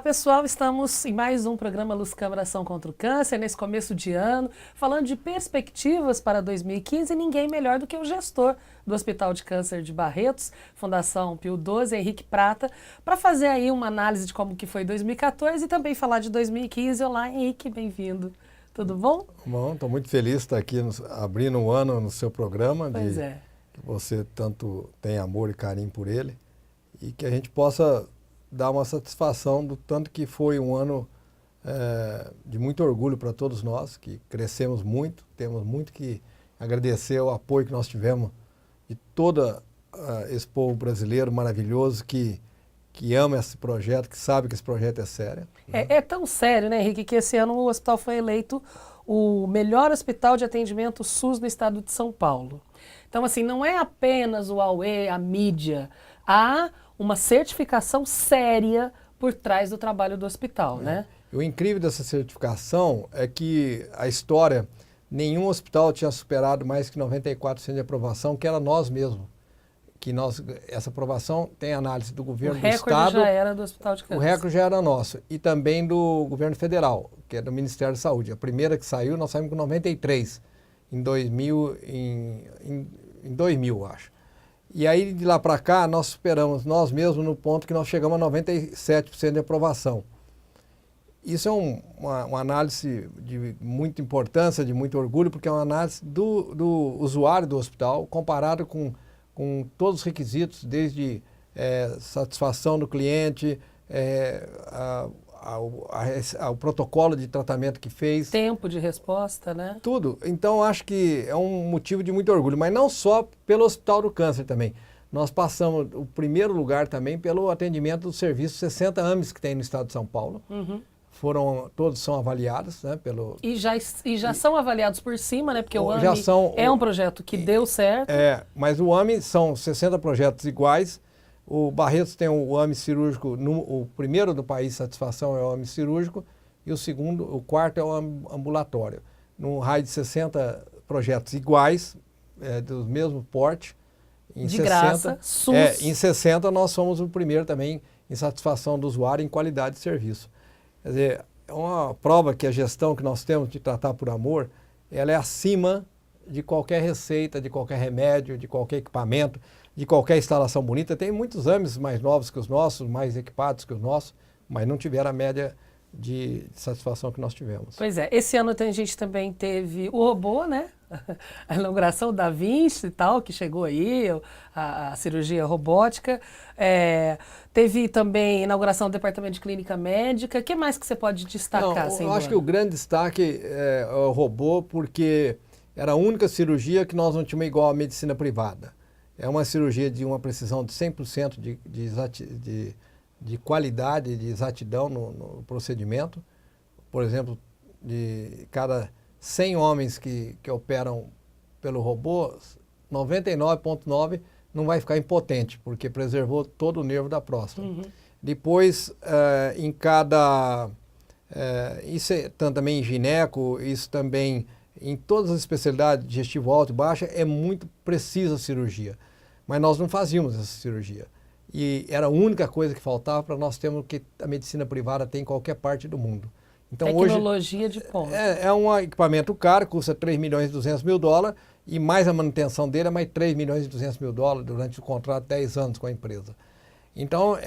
pessoal, estamos em mais um programa Luz Câmara Ação contra o Câncer, nesse começo de ano, falando de perspectivas para 2015, e ninguém melhor do que o gestor do Hospital de Câncer de Barretos, Fundação Pio XII, Henrique Prata, para fazer aí uma análise de como que foi 2014 e também falar de 2015. Olá, Henrique, bem-vindo. Tudo bom? Bom, estou muito feliz de estar aqui abrindo um ano no seu programa, Pois é. que você tanto tem amor e carinho por ele, e que a gente possa dar uma satisfação do tanto que foi um ano de muito orgulho para todos nós, que crescemos muito, temos muito que agradecer o apoio que nós tivemos de todo esse povo brasileiro maravilhoso que ama esse projeto, que sabe que esse projeto é sério. Né? É tão sério, né, Henrique, que esse ano o hospital foi eleito o melhor hospital de atendimento SUS no estado de São Paulo. Então, assim, não é apenas o AUE, a mídia, há uma certificação séria por trás do trabalho do hospital, né? O incrível dessa certificação é que a história, nenhum hospital tinha superado mais que 94% de aprovação, que era nós mesmos. Essa aprovação tem análise do governo do Estado. O recorde já era do Hospital de Câncer. O recorde já era nosso. E também do governo federal, que é do Ministério da Saúde. A primeira que saiu, nós saímos com 93, em 2000, acho. E aí, de lá para cá, nós superamos nós mesmos no ponto que nós chegamos a 97% de aprovação. Isso é uma análise de muita importância, de muito orgulho, porque é uma análise do usuário do hospital, comparado com todos os requisitos, desde satisfação do cliente, o protocolo de tratamento que fez. Tempo de resposta, né? Tudo. Então, acho que é um motivo de muito orgulho, mas não só pelo Hospital do Câncer também. Nós passamos o primeiro lugar também pelo atendimento do serviço 60 AMES que tem no estado de São Paulo. Uhum. Todos são avaliados, né, E já são avaliados por cima, né? Porque o AME é um projeto que deu certo. Mas o AME são 60 projetos iguais. O Barretos tem o AME cirúrgico, o primeiro do país, satisfação, é o AME cirúrgico, e o quarto é o AME ambulatório. Num raio de 60 projetos iguais, do mesmo porte. De graça, SUS. Em 60 nós somos o primeiro também em satisfação do usuário em qualidade de serviço. Quer dizer, é uma prova que a gestão que nós temos de tratar por amor, ela é acima de qualquer receita, de qualquer remédio, de qualquer equipamento, de qualquer instalação bonita. Tem muitos AMES mais novos que os nossos, mais equipados que os nossos, mas não tiveram a média de satisfação que nós tivemos. Pois é, esse ano a gente também teve o robô, né? A inauguração da Vinci e tal, que chegou aí, a cirurgia robótica. Teve também a inauguração do Departamento de Clínica Médica. O que mais que você pode destacar? Eu acho que o grande destaque é o robô, porque era a única cirurgia que nós não tínhamos igual à medicina privada. É uma cirurgia de uma precisão de 100% de qualidade, de exatidão no procedimento. Por exemplo, de cada 100 homens que operam pelo robô, 99,9 não vai ficar impotente, porque preservou todo o nervo da próstata. Uhum. Depois, em cada... isso também em gineco, isso também em todas as especialidades, digestivo alto e baixa, é muito precisa a cirurgia. Mas nós não fazíamos essa cirurgia. E era a única coisa que faltava para nós termos o que a medicina privada tem em qualquer parte do mundo. Então, tecnologia hoje, de ponta. É um equipamento caro, custa 3 milhões e 200 mil dólares, e mais a manutenção dele é mais 3 milhões e 200 mil dólares durante o contrato de 10 anos com a empresa. Então,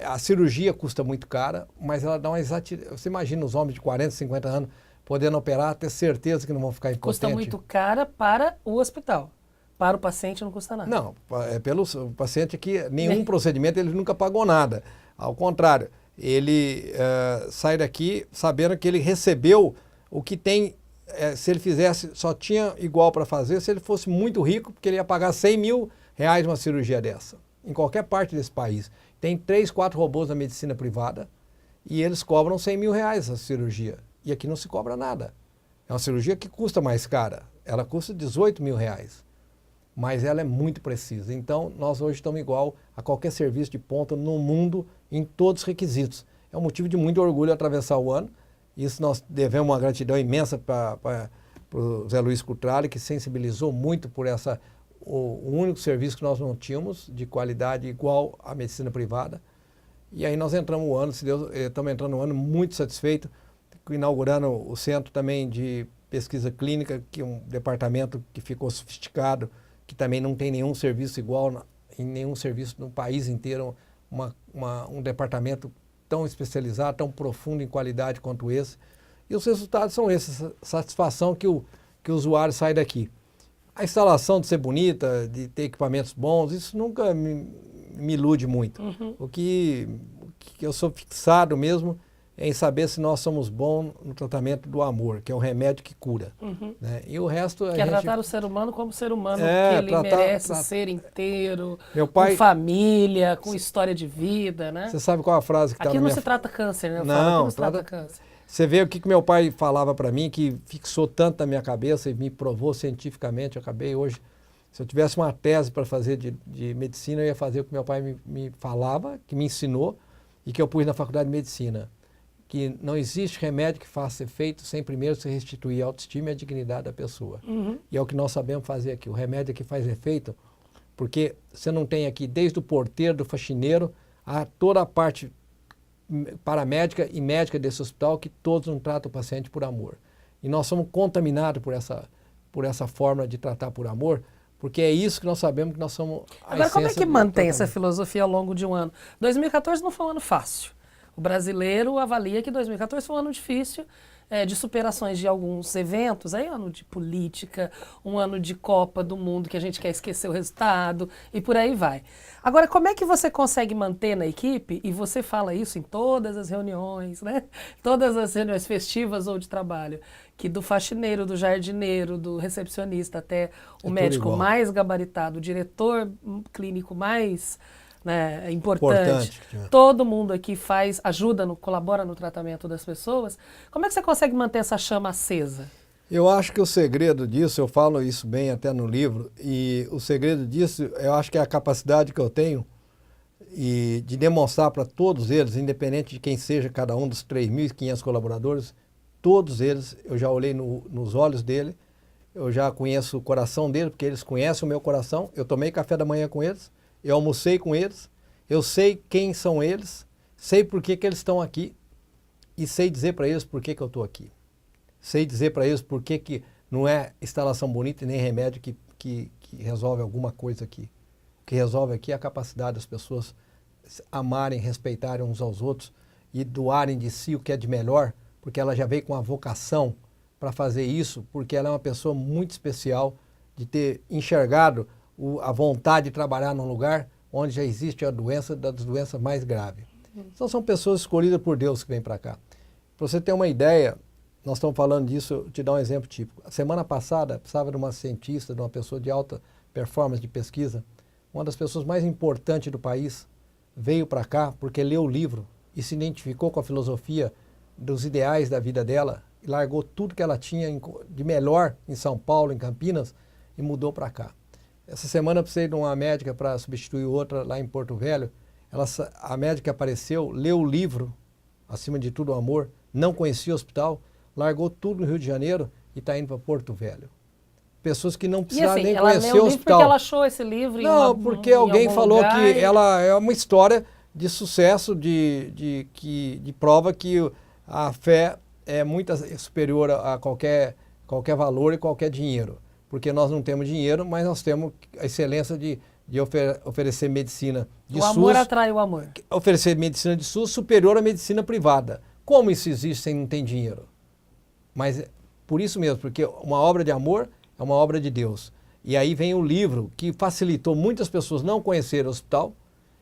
a cirurgia custa muito cara, mas ela dá uma exatidão. Você imagina os homens de 40, 50 anos podendo operar, ter certeza que não vão ficar impotentes. Custa muito cara para o hospital. Para o paciente não custa nada. Não, pelo paciente que nenhum procedimento ele nunca pagou nada. Ao contrário, ele sai daqui sabendo que ele recebeu o que tem, se ele fizesse, só tinha igual para fazer, se ele fosse muito rico, porque ele ia pagar 100 mil reais uma cirurgia dessa, em qualquer parte desse país. Tem 3, 4 robôs na medicina privada e eles cobram 100 mil reais a cirurgia. E aqui não se cobra nada. É uma cirurgia que custa mais cara, ela custa 18 mil reais. Mas ela é muito precisa. Então, nós hoje estamos igual a qualquer serviço de ponta no mundo, em todos os requisitos. É um motivo de muito orgulho atravessar o ano. Isso nós devemos uma gratidão imensa para o Zé Luiz Cutrale, que sensibilizou muito por o único serviço que nós não tínhamos, de qualidade igual à medicina privada. E aí nós entramos o ano, se Deus, estamos entrando no ano muito satisfeito, inaugurando o centro também de pesquisa clínica, que é um departamento que ficou sofisticado, que também não tem nenhum serviço igual em nenhum serviço no país inteiro, um departamento tão especializado, tão profundo em qualidade quanto esse. E os resultados são esses, satisfação que o usuário sai daqui. A instalação de ser bonita, de ter equipamentos bons, isso nunca me ilude muito. O que eu sou fixado mesmo é em saber se nós somos bons no tratamento do amor, que é o remédio que cura. Né? E o resto... Que é tratar o ser humano como ser humano, que ele merece ser inteiro, com família, com história de vida, né? Você sabe qual é a frase que está aqui não se trata câncer, né? Não se trata câncer. Você vê o que meu pai falava para mim, que fixou tanto na minha cabeça e me provou cientificamente. Eu acabei hoje, se eu tivesse uma tese para fazer de medicina, eu ia fazer o que meu pai me falava, que me ensinou e que eu pus na faculdade de medicina. Que não existe remédio que faça efeito sem primeiro se restituir a autoestima e a dignidade da pessoa. E é o que nós sabemos fazer aqui. O remédio aqui faz efeito porque você não tem aqui, desde o porteiro, do faxineiro, a toda a parte paramédica e médica desse hospital, que todos não tratam o paciente por amor. E nós somos contaminados por essa forma de tratar por amor, porque é isso que nós sabemos que nós somos a Agora, como é que mantém essa filosofia ao longo de um ano? 2014 não foi um ano fácil. O brasileiro avalia que 2014 foi um ano difícil, de superações de alguns eventos, aí ano de política, um ano de Copa do Mundo que a gente quer esquecer o resultado e por aí vai. Agora, como é que você consegue manter na equipe, e você fala isso em todas as reuniões, né? Todas as reuniões festivas ou de trabalho, que do faxineiro, do jardineiro, do recepcionista até o médico mais gabaritado, o diretor clínico mais... né, importante. Todo mundo aqui ajuda, colabora no tratamento das pessoas. Como é que você consegue manter essa chama acesa? Eu acho que o segredo disso, eu falo isso bem até no livro, e o segredo disso, eu acho que é a capacidade que eu tenho e de demonstrar para todos eles, independente de quem seja cada um dos 3.500 colaboradores, todos eles, eu já olhei nos olhos dele, eu já conheço o coração dele, porque eles conhecem o meu coração, eu tomei café da manhã com eles, eu almocei com eles, eu sei quem são eles, sei por que eles estão aqui e sei dizer para eles por que eu estou aqui. Sei dizer para eles por que não é instalação bonita e nem remédio que resolve alguma coisa aqui. O que resolve aqui é a capacidade das pessoas amarem, respeitarem uns aos outros e doarem de si o que é de melhor, porque ela já veio com a vocação para fazer isso, porque ela é uma pessoa muito especial de ter enxergado a vontade de trabalhar num lugar onde já existe a doença das doenças mais graves. Então são pessoas escolhidas por Deus que vêm para cá. Para você ter uma ideia, nós estamos falando disso, eu te dar um exemplo típico. A semana passada, precisava de uma cientista, de uma pessoa de alta performance de pesquisa, uma das pessoas mais importantes do país, veio para cá porque leu o livro e se identificou com a filosofia dos ideais da vida dela, e largou tudo que ela tinha de melhor em São Paulo, em Campinas, e mudou para cá. Essa semana eu precisei de uma médica para substituir outra lá em Porto Velho. A médica apareceu, leu o livro, Acima de Tudo o Amor, não conhecia o hospital, largou tudo no Rio de Janeiro e está indo para Porto Velho. Pessoas que não precisavam nem conhecer o hospital. Porque ela achou esse livro porque alguém falou que ela é uma história de sucesso, de prova que a fé é muito superior a qualquer valor e qualquer dinheiro. Porque nós não temos dinheiro, mas nós temos a excelência de oferecer medicina de SUS. O amor atrai o amor. Oferecer medicina de SUS superior à medicina privada. Como isso existe sem não ter dinheiro? Mas por isso mesmo, porque uma obra de amor é uma obra de Deus. E aí vem o livro que facilitou muitas pessoas não conhecerem o hospital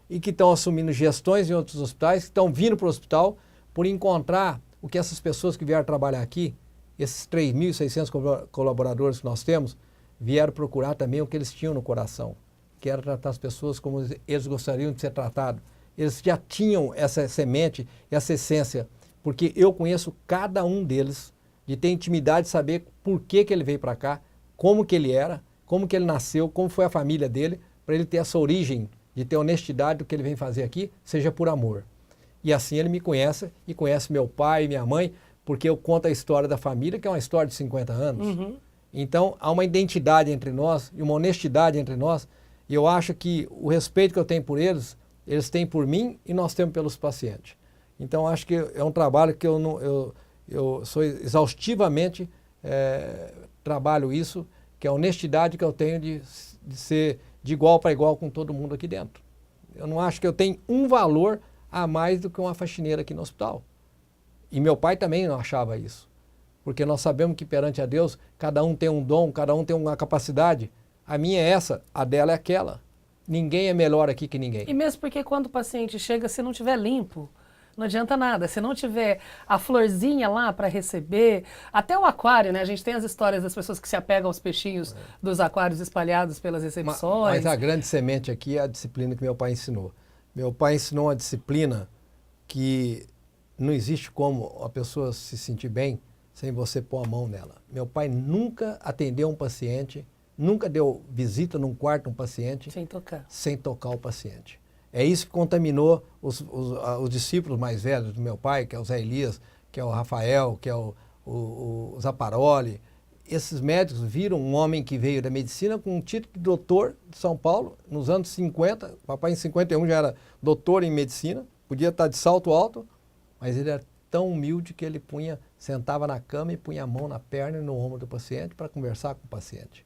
e que estão assumindo gestões em outros hospitais, que estão vindo para o hospital por encontrar o que essas pessoas que vieram trabalhar aqui, esses 3.600 colaboradores que nós temos, vieram procurar também o que eles tinham no coração, que era tratar as pessoas como eles gostariam de ser tratados. Eles já tinham essa semente, essa essência, porque eu conheço cada um deles, de ter intimidade, de saber por que ele veio para cá, como que ele era, como que ele nasceu, como foi a família dele, para ele ter essa origem de ter honestidade do que ele vem fazer aqui, seja por amor. E assim ele me conhece e conhece meu pai e minha mãe, porque eu conto a história da família, que é uma história de 50 anos. Então, há uma identidade entre nós e uma honestidade entre nós, e eu acho que o respeito que eu tenho por eles eles têm por mim e nós temos pelos pacientes. Então, acho que é um trabalho que eu sou exaustivamente, trabalho isso, que é a honestidade que eu tenho de ser de igual para igual com todo mundo aqui dentro. Eu não acho que eu tenho um valor a mais do que uma faxineira aqui no hospital. E meu pai também não achava isso. Porque nós sabemos que perante a Deus, cada um tem um dom, cada um tem uma capacidade. A minha é essa, a dela é aquela. Ninguém é melhor aqui que ninguém. E mesmo porque quando o paciente chega, se não tiver limpo, não adianta nada. Se não tiver a florzinha lá para receber, até o aquário, né? A gente tem as histórias das pessoas que se apegam aos peixinhos dos aquários espalhados pelas recepções. Mas a grande semente aqui é a disciplina que meu pai ensinou. Meu pai ensinou uma disciplina que não existe como a pessoa se sentir bem sem você pôr a mão nela. Meu pai nunca atendeu um paciente, nunca deu visita num quarto de um paciente sem tocar o paciente. É isso que contaminou os discípulos mais velhos do meu pai, que é o Zé Elias, que é o Rafael, que é o Zaparoli. Esses médicos viram um homem que veio da medicina com um título de doutor de São Paulo, nos anos 50. Papai em 51 já era doutor em medicina, podia estar de salto alto, mas ele era tão humilde que ele sentava na cama e punha a mão na perna e no ombro do paciente para conversar com o paciente.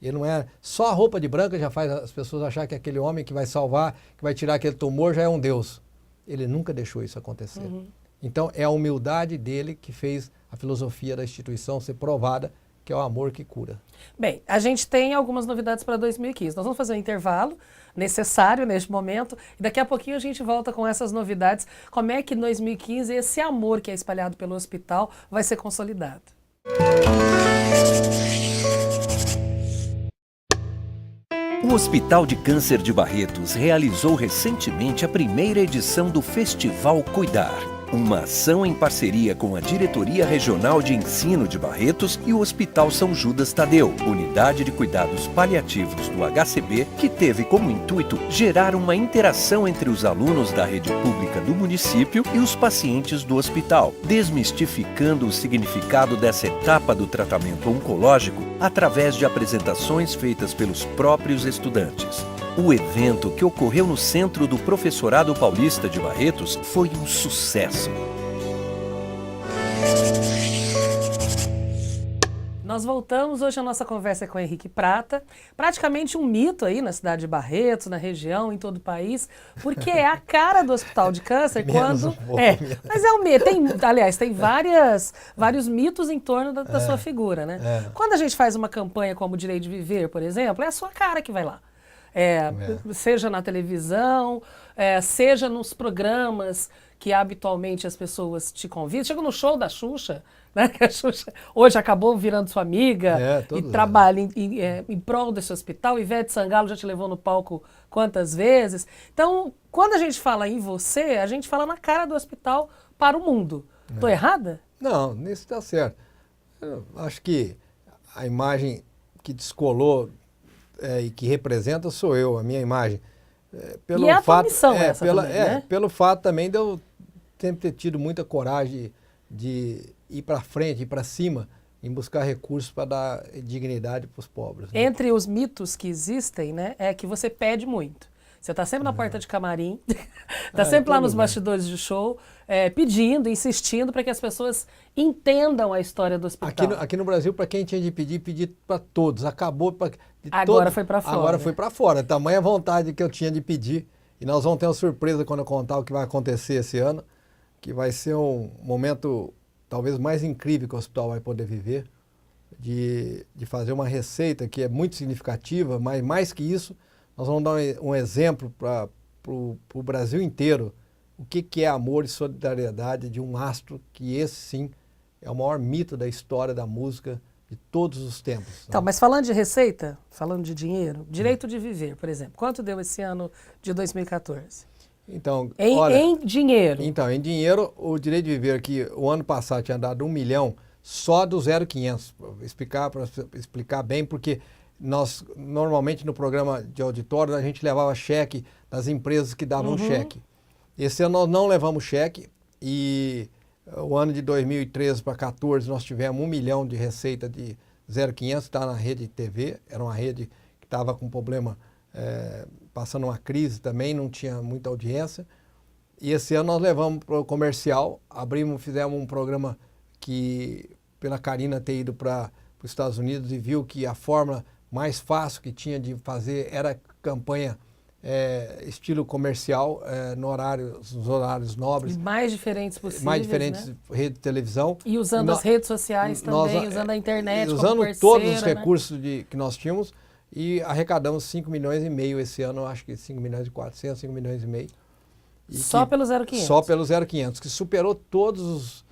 Ele não é... Só a roupa de branca já faz as pessoas achar que aquele homem que vai salvar, que vai tirar aquele tumor, já é um Deus. Ele nunca deixou isso acontecer. Uhum. Então, é a humildade dele que fez a filosofia da instituição ser provada, que é o amor que cura. Bem, a gente tem algumas novidades para 2015. Nós vamos fazer um intervalo necessário neste momento e daqui a pouquinho a gente volta com essas novidades. Como é que em 2015 esse amor que é espalhado pelo hospital vai ser consolidado? O Hospital de Câncer de Barretos realizou recentemente a primeira edição do Festival Cuidar, uma ação em parceria com a Diretoria Regional de Ensino de Barretos e o Hospital São Judas Tadeu, unidade de cuidados paliativos do HCB, que teve como intuito gerar uma interação entre os alunos da rede pública do município e os pacientes do hospital, desmistificando o significado dessa etapa do tratamento oncológico através de apresentações feitas pelos próprios estudantes. O evento, que ocorreu no Centro do Professorado Paulista de Barretos, foi um sucesso. Nós voltamos, hoje a nossa conversa é com o Henrique Prata, praticamente um mito aí na cidade de Barretos, na região, em todo o país, porque é a cara do Hospital de Câncer quando... Mas é um mito, tem vários mitos em torno da sua figura, né? Quando a gente faz uma campanha como Direito de Viver, por exemplo, é a sua cara que vai lá. Seja na televisão, seja nos programas que habitualmente as pessoas te convidam. Chega no show da Xuxa, né? Que a Xuxa hoje acabou virando sua amiga e trabalha em prol desse hospital. Ivete Sangalo já te levou no palco quantas vezes. Então, quando a gente fala em você, a gente fala na cara do hospital para o mundo. Estou errada? Não, nisso está certo. Eu acho que a imagem que descolou e que representa sou eu, a minha imagem. E é a tua missão essa também, né? Pelo fato também de eu sempre ter tido muita coragem de ir para frente, ir para cima, em buscar recursos para dar dignidade para os pobres. Né? Entre os mitos que existem, né, é que você pede muito. Você está sempre na porta de camarim, está sempre lá nos bastidores de show, pedindo, insistindo para que as pessoas entendam a história do hospital. Aqui no Brasil, para quem tinha de pedir para todos. Acabou Agora foi para fora. Agora foi para fora. Tamanha vontade que eu tinha de pedir. E nós vamos ter uma surpresa quando eu contar o que vai acontecer esse ano, que vai ser um momento talvez mais incrível que o hospital vai poder viver, de fazer uma receita que é muito significativa, mas mais que isso, nós vamos dar um exemplo para o Brasil inteiro o que é amor e solidariedade de um astro que esse sim é o maior mito da história da música de todos os tempos. Então, mas falando de receita, falando de dinheiro, Direito de Viver, por exemplo, quanto deu esse ano de 2014? Então, em dinheiro? Então, em dinheiro, o Direito de Viver, que o ano passado tinha dado 1 milhão, só do 0,500, para explicar bem, porque nós, normalmente no programa de auditório, a gente levava cheque das empresas que davam cheque. Esse ano nós não levamos cheque e o ano de 2013 para 2014 nós tivemos 1 milhão de receita de 0,500, está na rede TV, era uma rede que estava com problema passando uma crise também, não tinha muita audiência. E esse ano nós levamos para o comercial, fizemos um programa que, pela Karina ter ido para os Estados Unidos e viu que a forma mais fácil que tinha de fazer era campanha estilo comercial, nos horários nobres. Mais diferentes possíveis, mais diferentes, né? Rede de televisão. E usando as redes sociais também, usando a internet como usando parceira, todos os né? recursos que nós tínhamos e arrecadamos 5 milhões e meio esse ano, acho que 5 milhões e 400, 5 milhões e meio. Só pelo 0500? Só pelo 0500, que superou todos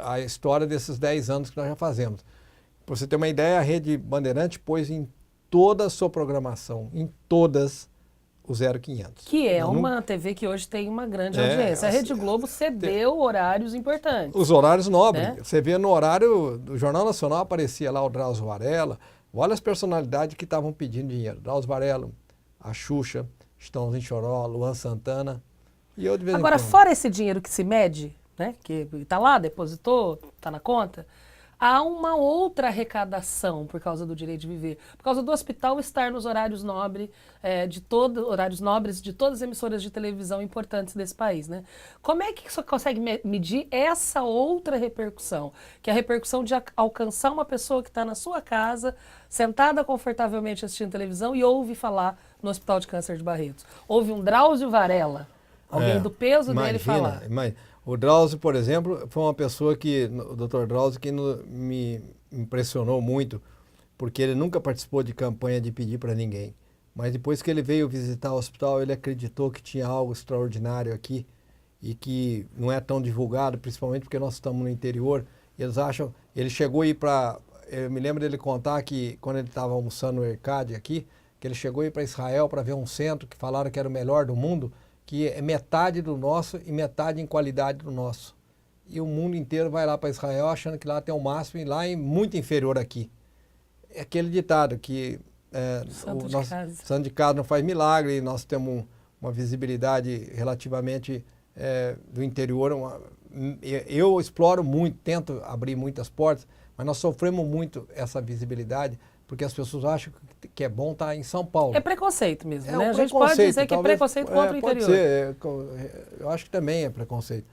a história desses 10 anos que nós já fazemos. Para você ter uma ideia, a Rede Bandeirante pôs em toda a sua programação, em todas, o 0500. Que é uma TV que hoje tem uma grande audiência. A Rede Globo cedeu horários importantes. Os horários nobres. Né? Você vê no horário do Jornal Nacional, aparecia lá o Drauzio Varela. Olha as personalidades que estavam pedindo dinheiro. Drauzio Varela, a Xuxa, Estãozinho Choró, Luan Santana. E eu de vez Agora, em quando. fora esse dinheiro que se mede, né, que está lá, depositou, está na conta, há uma outra arrecadação por causa do direito de viver, por causa do hospital estar nos horários nobres de todas as emissoras de televisão importantes desse país, né? Como é que você consegue medir essa outra repercussão, que é a repercussão de alcançar uma pessoa que está na sua casa, sentada confortavelmente assistindo televisão e ouve falar no Hospital de Câncer de Barretos? Ouve um Drauzio Varela, alguém do peso dele falar. O Drauzio, por exemplo, foi uma pessoa o Dr. Drauzio, que me impressionou muito, porque ele nunca participou de campanha de pedir para ninguém. Mas depois que ele veio visitar o hospital, ele acreditou que tinha algo extraordinário aqui e que não é tão divulgado, principalmente porque nós estamos no interior. Ele chegou a ir para... Eu me lembro dele contar que, quando ele estava almoçando no ERCAD aqui, que ele chegou a ir para Israel para ver um centro que falaram que era o melhor do mundo, que é metade do nosso e metade em qualidade do nosso. E o mundo inteiro vai lá para Israel achando que lá tem o máximo e lá é muito inferior aqui. É aquele ditado que santo de casa não faz milagre, nós temos uma visibilidade relativamente do interior. Eu exploro muito, tento abrir muitas portas, mas nós sofremos muito essa visibilidade, porque as pessoas acham que é bom estar em São Paulo. É preconceito mesmo, né? Um a gente pode dizer que é preconceito contra o interior. Pode ser, eu acho que também é preconceito.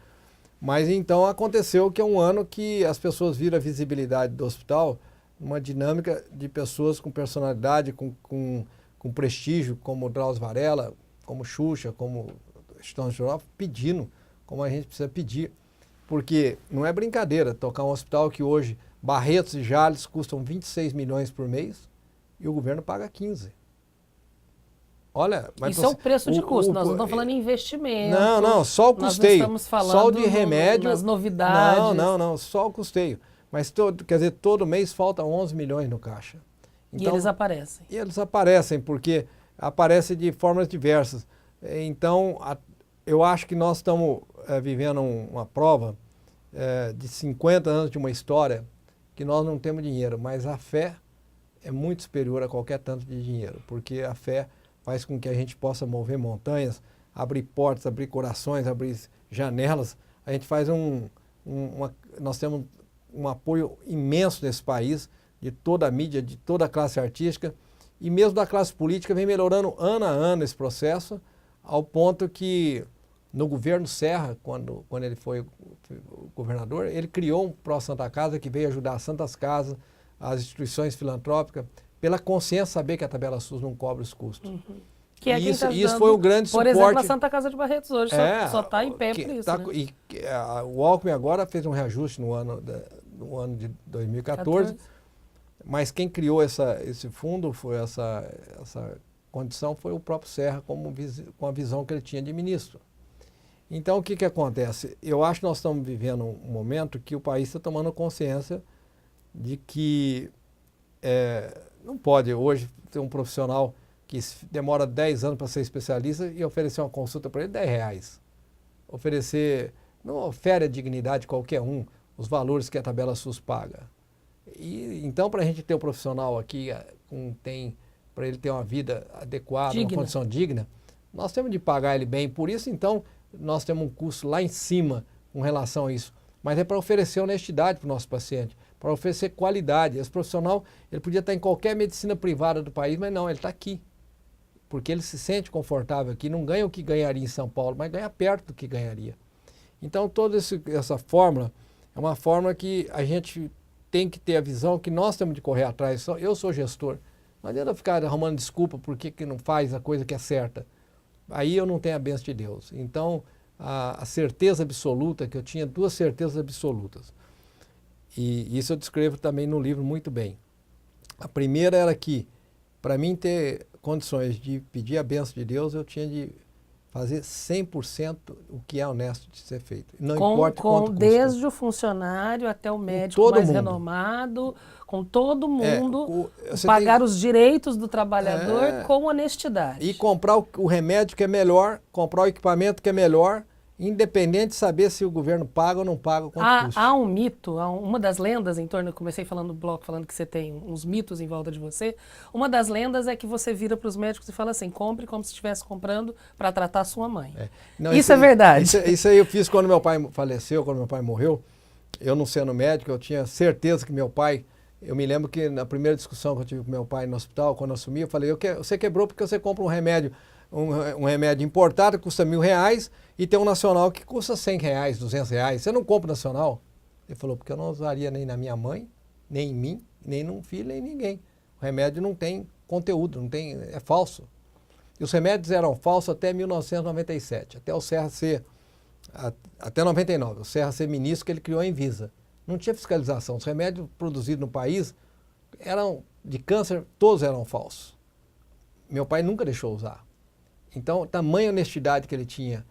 Mas então aconteceu que é um ano que as pessoas viram a visibilidade do hospital, uma dinâmica de pessoas com personalidade, com prestígio, como Drauzio Varela, como Xuxa, como Estãozinho Choró, pedindo, como a gente precisa pedir. Porque não é brincadeira tocar um hospital que hoje Barretos e Jales custam 26 milhões por mês e o governo paga 15. Olha, mas isso é o preço de custo, nós não estamos falando em investimento. Não, só o custeio. Nós não estamos falando só o de remédio. nas novidades. Não, só o custeio. Mas quer dizer, todo mês falta 11 milhões no caixa. Então, e eles aparecem. E eles aparecem, porque aparecem de formas diversas. Então, eu acho que nós estamos vivendo uma prova de 50 anos de uma história que nós não temos dinheiro, mas a fé é muito superior a qualquer tanto de dinheiro, porque a fé faz com que a gente possa mover montanhas, abrir portas, abrir corações, abrir janelas. A gente faz nós temos um apoio imenso nesse país, de toda a mídia, de toda a classe artística, e mesmo da classe política vem melhorando ano a ano esse processo, ao ponto que no governo Serra, quando ele foi o governador, ele criou um Pró Santa Casa que veio ajudar as Santas Casas, as instituições filantrópicas, pela consciência saber que a tabela SUS não cobra os custos. Uhum. Que é isso foi um grande por suporte. Por exemplo, a Santa Casa de Barretos hoje só está em pé por isso. O Alckmin agora fez um reajuste no ano de 2014, mas quem criou esse fundo, foi essa condição, foi o próprio Serra, com a visão que ele tinha de ministro. Então, o que acontece? Eu acho que nós estamos vivendo um momento que o país está tomando consciência de que não pode hoje ter um profissional que demora 10 anos para ser especialista e oferecer uma consulta para ele R$10. Não ofere a dignidade de qualquer um, os valores que a tabela SUS paga. E então, para a gente ter um profissional aqui, para ele ter uma vida adequada, uma condição digna, nós temos de pagar ele bem. Por isso, então, nós temos um custo lá em cima com relação a isso. Mas é para oferecer honestidade para o nosso paciente, para oferecer qualidade. Esse profissional, ele podia estar em qualquer medicina privada do país, mas não, ele está aqui. porque ele se sente confortável aqui, não ganha o que ganharia em São Paulo, mas ganha perto do que ganharia. Então, toda essa fórmula é uma fórmula que a gente tem que ter a visão que nós temos de correr atrás. Eu sou gestor, não adianta ficar arrumando desculpa por que não faz a coisa que é certa. Aí eu não tenho a bênção de Deus. Então, a certeza absoluta, que eu tinha duas certezas absolutas, e isso eu descrevo também no livro muito bem. A primeira era que, para mim ter condições de pedir a bênção de Deus, eu tinha de fazer 100% o que é honesto de ser feito. Não importa quanto custa. Desde o funcionário até o médico todo mais mundo. Renomado, com todo mundo, você pagar tem- os direitos do trabalhador com honestidade. E comprar o remédio que é melhor, comprar o equipamento que é melhor, independente de saber se o governo paga ou não paga, quanto custa. Há um mito, uma das lendas em torno, eu comecei falando no bloco, falando que você tem uns mitos em volta de você. Uma das lendas é que você vira para os médicos e fala assim, compre como se estivesse comprando para tratar a sua mãe. Não, Isso é verdade. Isso aí eu fiz quando meu pai faleceu, quando meu pai morreu. Eu não sendo médico, eu tinha certeza que meu pai... Eu me lembro que na primeira discussão que eu tive com meu pai no hospital, quando eu assumi, eu falei, você quebrou porque você compra um remédio importado que custa R$1.000 e tem um nacional que custa R$100, R$200. Você não compra o nacional? Ele falou, porque eu não usaria nem na minha mãe, nem em mim, nem num filho, nem em ninguém. O remédio não tem conteúdo, é falso. E os remédios eram falsos até 1997, até o Serra ser, até 99, o Serra ser ministro que ele criou a Anvisa. Não tinha fiscalização. Os remédios produzidos no país eram de câncer, todos eram falsos. Meu pai nunca deixou usar. Então, tamanha honestidade que ele tinha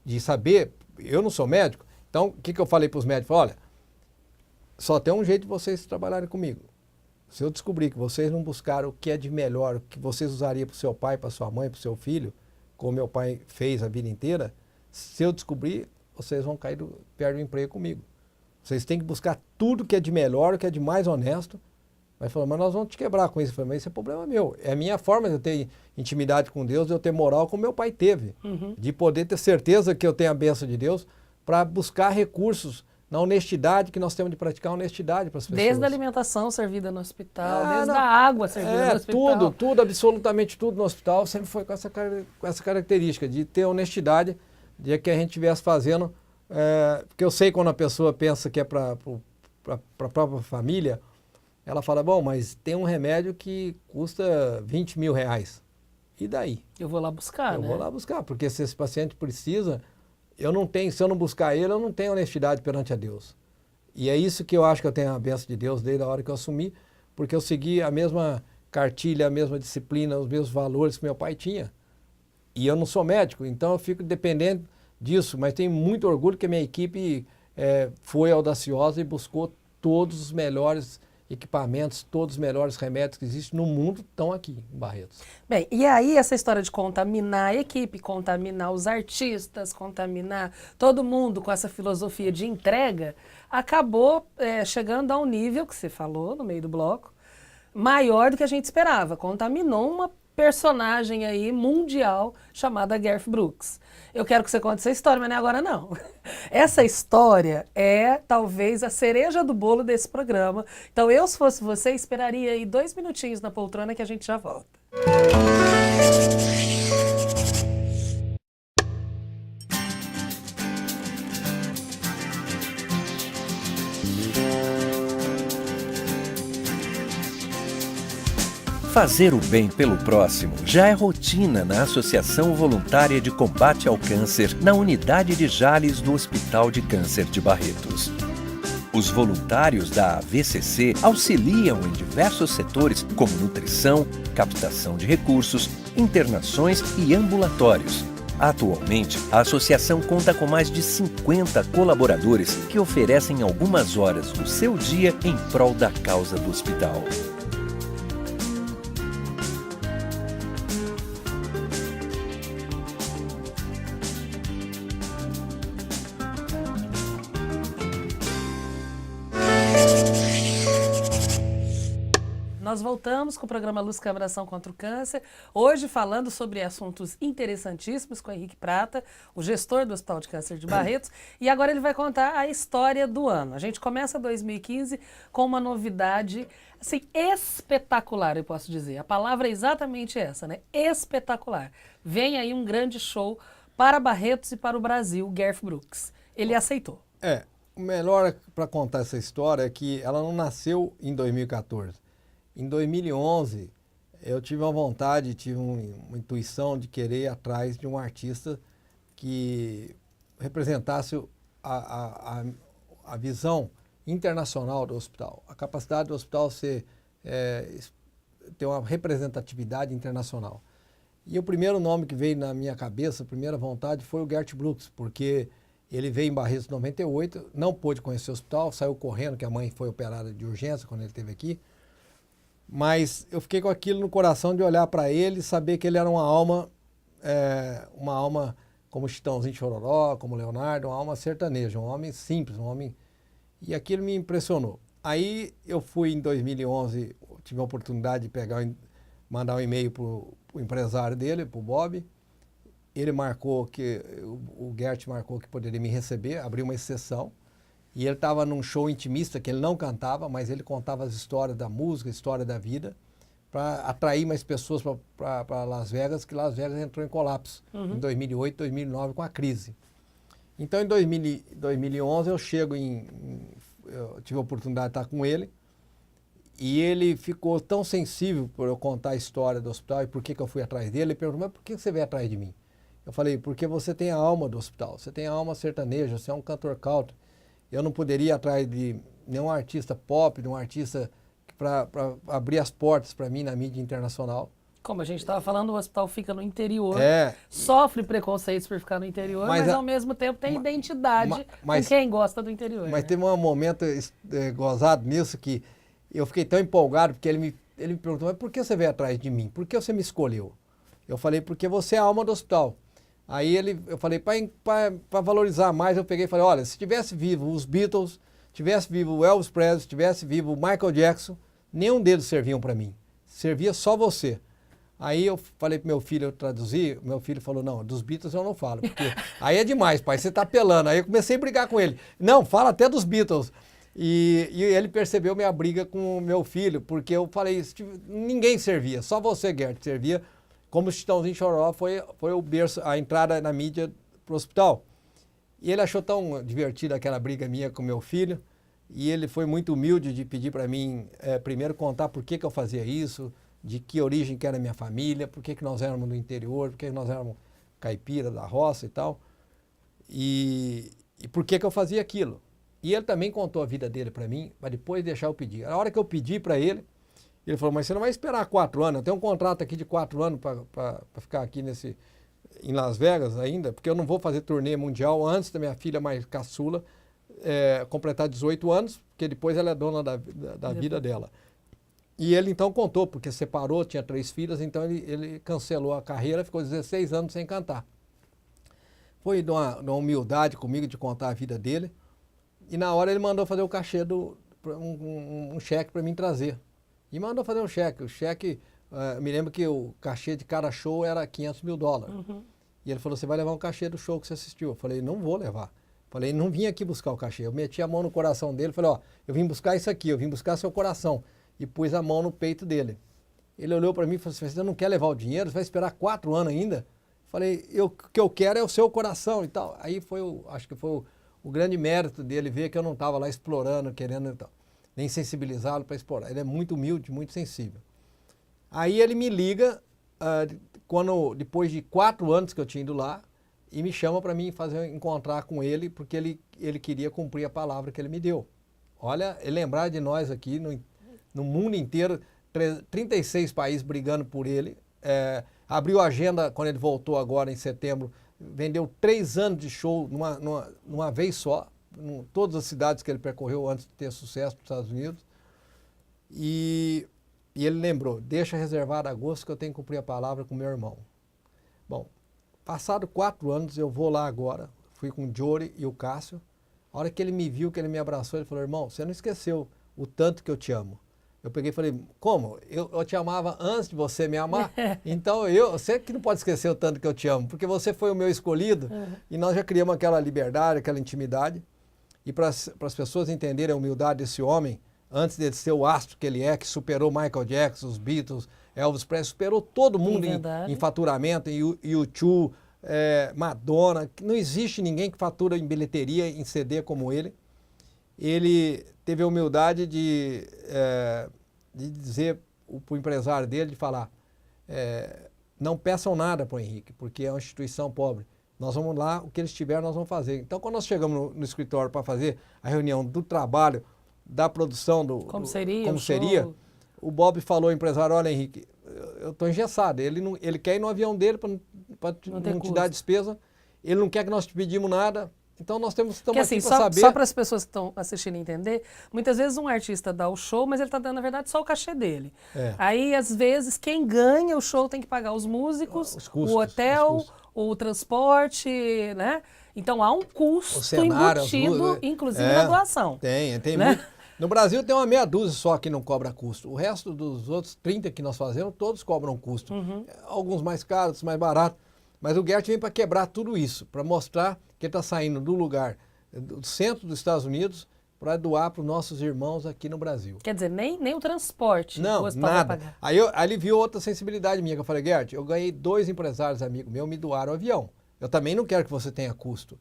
de saber, eu não sou médico, então o que eu falei para os médicos? Olha, só tem um jeito de vocês trabalharem comigo. Se eu descobrir que vocês não buscaram o que é de melhor, o que vocês usariam para o seu pai, para sua mãe, para o seu filho, como meu pai fez a vida inteira, se eu descobrir, vocês vão cair perto do emprego comigo. Vocês têm que buscar tudo que é de melhor, o que é de mais honesto. Mas falou, mas nós vamos te quebrar com isso. Eu falei, mas isso é problema meu. É a minha forma de eu ter intimidade com Deus, de eu ter moral como meu pai teve. De poder ter certeza que eu tenho a bênção de Deus para buscar recursos na honestidade, que nós temos de praticar honestidade para as pessoas. Desde a alimentação servida no hospital, desde a água servida no hospital. Tudo, absolutamente tudo no hospital sempre foi com essa característica de ter honestidade, de que a gente estivesse fazendo... porque eu sei quando a pessoa pensa que é para a própria família, ela fala, bom, mas tem um remédio que custa R$20.000. E daí? Eu vou lá buscar, Eu né? vou lá buscar, porque se esse paciente precisa, se eu não buscar ele, eu não tenho honestidade perante a Deus. E é isso que eu acho que eu tenho a bênção de Deus desde a hora que eu assumi, porque eu segui a mesma cartilha, a mesma disciplina, os mesmos valores que meu pai tinha. E eu não sou médico, então eu fico dependente disso, mas tenho muito orgulho que a minha equipe foi audaciosa e buscou todos os melhores equipamentos, todos os melhores remédios que existem no mundo estão aqui em Barretos. Bem, e aí essa história de contaminar a equipe, contaminar os artistas, contaminar todo mundo com essa filosofia de entrega, acabou chegando a um nível, que você falou no meio do bloco, maior do que a gente esperava. Contaminou uma personagem aí mundial chamada Garth Brooks. Eu quero que você conte essa história, mas não é agora não. Essa história é talvez a cereja do bolo desse programa. Então eu, se fosse você, esperaria aí 2 minutinhos na poltrona que a gente já volta. Fazer o bem pelo próximo já é rotina na Associação Voluntária de Combate ao Câncer, na unidade de Jales do Hospital de Câncer de Barretos. Os voluntários da AVCC auxiliam em diversos setores como nutrição, captação de recursos, internações e ambulatórios. Atualmente, a associação conta com mais de 50 colaboradores que oferecem algumas horas do seu dia em prol da causa do hospital. Nós voltamos com o programa Luz, Câmara, Ação contra o Câncer, hoje falando sobre assuntos interessantíssimos com o Henrique Prata, o gestor do Hospital de Câncer de Barretos, e agora ele vai contar a história do ano. A gente começa 2015 com uma novidade, assim, espetacular, eu posso dizer. A palavra é exatamente essa, né? Espetacular. Vem aí um grande show para Barretos e para o Brasil, Garth Brooks. Ele aceitou. O melhor para contar essa história é que ela não nasceu em 2014. Em 2011, eu tive uma vontade, tive uma intuição de querer ir atrás de um artista que representasse a visão internacional do hospital, a capacidade do hospital ter uma representatividade internacional. E o primeiro nome que veio na minha cabeça, a primeira vontade, foi o Garth Brooks, porque ele veio em Barretos em 98, não pôde conhecer o hospital, saiu correndo, que a mãe foi operada de urgência quando ele esteve aqui. Mas eu fiquei com aquilo no coração de olhar para ele e saber que ele era uma alma como Chitãozinho Chororó, como Leonardo, uma alma sertaneja, um homem simples, um homem... E aquilo me impressionou. Aí eu fui em 2011, tive a oportunidade de mandar um e-mail para o empresário dele, para o Bob. Ele marcou o Garth marcou que poderia me receber, abriu uma exceção. E ele estava num show intimista que ele não cantava, mas ele contava as histórias da música, a história da vida, para atrair mais pessoas para Las Vegas, que Las Vegas entrou em colapso em 2008, 2009 com a crise. Então, em 2011, eu eu tive a oportunidade de estar com ele, e ele ficou tão sensível por eu contar a história do hospital e por que eu fui atrás dele. Ele perguntou, mas por que você veio atrás de mim? Eu falei, porque você tem a alma do hospital, você tem a alma sertaneja, você é um cantor country. Eu não poderia ir atrás de nenhum artista pop, de um artista para abrir as portas para mim na mídia internacional. Como a gente estava falando, o hospital fica no interior, sofre preconceitos por ficar no interior, mas ao mesmo tempo tem identidade com quem gosta do interior. Mas teve um momento gozado nisso que eu fiquei tão empolgado, porque ele me perguntou, mas por que você veio atrás de mim? Por que você me escolheu? Eu falei, porque você é a alma do hospital. Aí eu falei, para valorizar mais, eu peguei e falei, olha, se tivesse vivo os Beatles, tivesse vivo o Elvis Presley, tivesse vivo o Michael Jackson, nenhum deles serviam para mim. Servia só você. Aí eu falei pro meu filho, eu traduzi, meu filho falou, não, dos Beatles eu não falo, porque aí é demais, pai, você tá apelando. Aí eu comecei a brigar com ele. Não, fala até dos Beatles. E ele percebeu minha briga com o meu filho, porque eu falei, ninguém servia, só você, Garth, servia. Como o Chitãozinho Chororó foi o berço, a entrada na mídia pro hospital. E ele achou tão divertida aquela briga minha com meu filho, e ele foi muito humilde de pedir para mim, primeiro, contar por que eu fazia isso, de que origem que era a minha família, por que nós éramos do interior, por que nós éramos caipira da roça e tal, e por que eu fazia aquilo. E ele também contou a vida dele para mim, para depois deixar eu pedir. A hora que eu pedi para ele falou, mas você não vai esperar 4 anos, eu tenho um contrato aqui de 4 anos para ficar aqui em Las Vegas ainda, porque eu não vou fazer turnê mundial antes da minha filha mais caçula completar 18 anos, porque depois ela é dona da vida dela. E ele então contou, porque separou, tinha 3 filhas, então ele cancelou a carreira, ficou 16 anos sem cantar. Foi de uma humildade comigo de contar a vida dele, e na hora ele mandou fazer o cachê, um cheque para mim trazer. E mandou fazer um cheque. O cheque, me lembro que o cachê de cada show era $500 mil. E ele falou, você vai levar um cachê do show que você assistiu. Eu falei, não vou levar. Falei, não vim aqui buscar o cachê. Eu meti a mão no coração dele, falei, ó, eu vim buscar isso aqui, eu vim buscar seu coração. E pus a mão no peito dele. Ele olhou para mim e falou assim, você não quer levar o dinheiro? Você vai esperar 4 anos ainda? Falei, o que eu quero é o seu coração e tal. Aí acho que foi o grande mérito dele ver que eu não estava lá explorando, querendo e tal. Nem sensibilizá-lo para explorar. Ele é muito humilde, muito sensível. Aí ele me liga, depois de 4 anos que eu tinha ido lá, e me chama para mim encontrar com ele, porque ele queria cumprir a palavra que ele me deu. Olha, ele lembrar de nós aqui no mundo inteiro, 36 países brigando por ele. Abriu a agenda quando ele voltou agora em setembro, vendeu 3 anos de show numa vez só, em todas as cidades que ele percorreu antes de ter sucesso nos Estados Unidos. E ele lembrou, deixa reservado agosto que eu tenho que cumprir a palavra com meu irmão. Bom, passado 4 anos, eu vou lá agora, fui com o Jory e o Cássio. A hora que ele me viu, que ele me abraçou, ele falou, irmão, você não esqueceu o tanto que eu te amo. Eu peguei e falei, como? Eu te amava antes de você me amar? Então, você que não pode esquecer o tanto que eu te amo, porque você foi o meu escolhido e nós já criamos aquela liberdade, aquela intimidade. E para as pessoas entenderem a humildade desse homem, antes de ser o astro que ele é, que superou Michael Jackson, os Beatles, Elvis Presley, superou todo mundo em faturamento, em U2, Madonna. Não existe ninguém que fatura em bilheteria, em CD como ele. Ele teve a humildade de dizer para o empresário dele, de falar, não peçam nada para o Henrique, porque é uma instituição pobre. Nós vamos lá, o que eles tiverem nós vamos fazer. Então, quando nós chegamos no escritório para fazer a reunião do trabalho, da produção, como seria, o Bob falou ao empresário, olha Henrique, eu estou engessado, ele quer ir no avião dele para não te dar despesa, ele não quer que nós te pedimos nada. Então nós estamos aqui assim, para saber... Só para as pessoas que estão assistindo entender, muitas vezes um artista dá o show, mas ele está dando, na verdade, só o cachê dele. Aí, às vezes, quem ganha o show tem que pagar os músicos, custos, o hotel, o transporte, né? Então há um custo cenário, embutido, inclusive na doação. Tem né? muito. No Brasil tem uma meia dúzia só que não cobra custo. O resto dos outros 30 que nós fazemos, todos cobram custo. Alguns mais caros, outros mais baratos. Mas o Gert vem para quebrar tudo isso, para mostrar que ele está saindo do lugar, do centro dos Estados Unidos, para doar para os nossos irmãos aqui no Brasil. Quer dizer, nem o transporte. Não, nada. Aí ele viu outra sensibilidade minha, que eu falei, Gert, eu ganhei 2 empresários amigos meus, me doaram o avião. Eu também não quero que você tenha custo.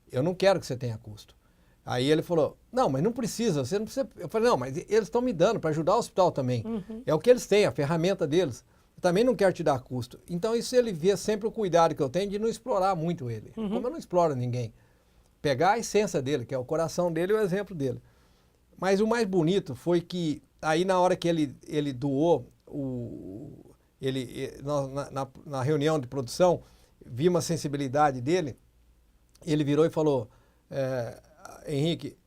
Eu não quero que você tenha custo. Aí ele falou, não, mas não precisa, você não precisa. Eu falei, não, mas eles estão me dando para ajudar o hospital também. É o que eles têm, a ferramenta deles. Eu também não quero te dar custo. Então isso ele vê sempre o cuidado que eu tenho de não explorar muito ele. Como eu não exploro ninguém. Pegar a essência dele, que é o coração dele e o exemplo dele. Mas o mais bonito foi que aí na hora que ele doou, na reunião de produção, vi uma sensibilidade dele, ele virou e falou, Henrique,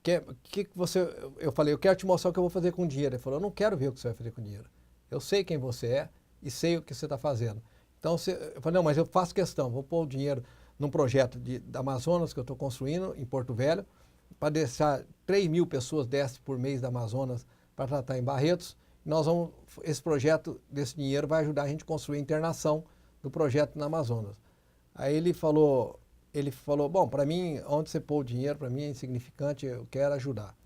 que você... Eu falei, eu quero te mostrar o que eu vou fazer com o dinheiro. Ele falou, eu não quero ver o que você vai fazer com o dinheiro. Eu sei quem você é e sei o que você está fazendo. Então, eu falei, não, mas eu faço questão, vou pôr o dinheiro num projeto da Amazonas que eu estou construindo em Porto Velho, para deixar 3.000 pessoas descem por mês da Amazonas para tratar em Barretos. Esse projeto, desse dinheiro, vai ajudar a gente a construir a internação do projeto na Amazonas. Aí ele falou, bom, para mim, onde você pôr o dinheiro, para mim é insignificante, eu quero ajudar.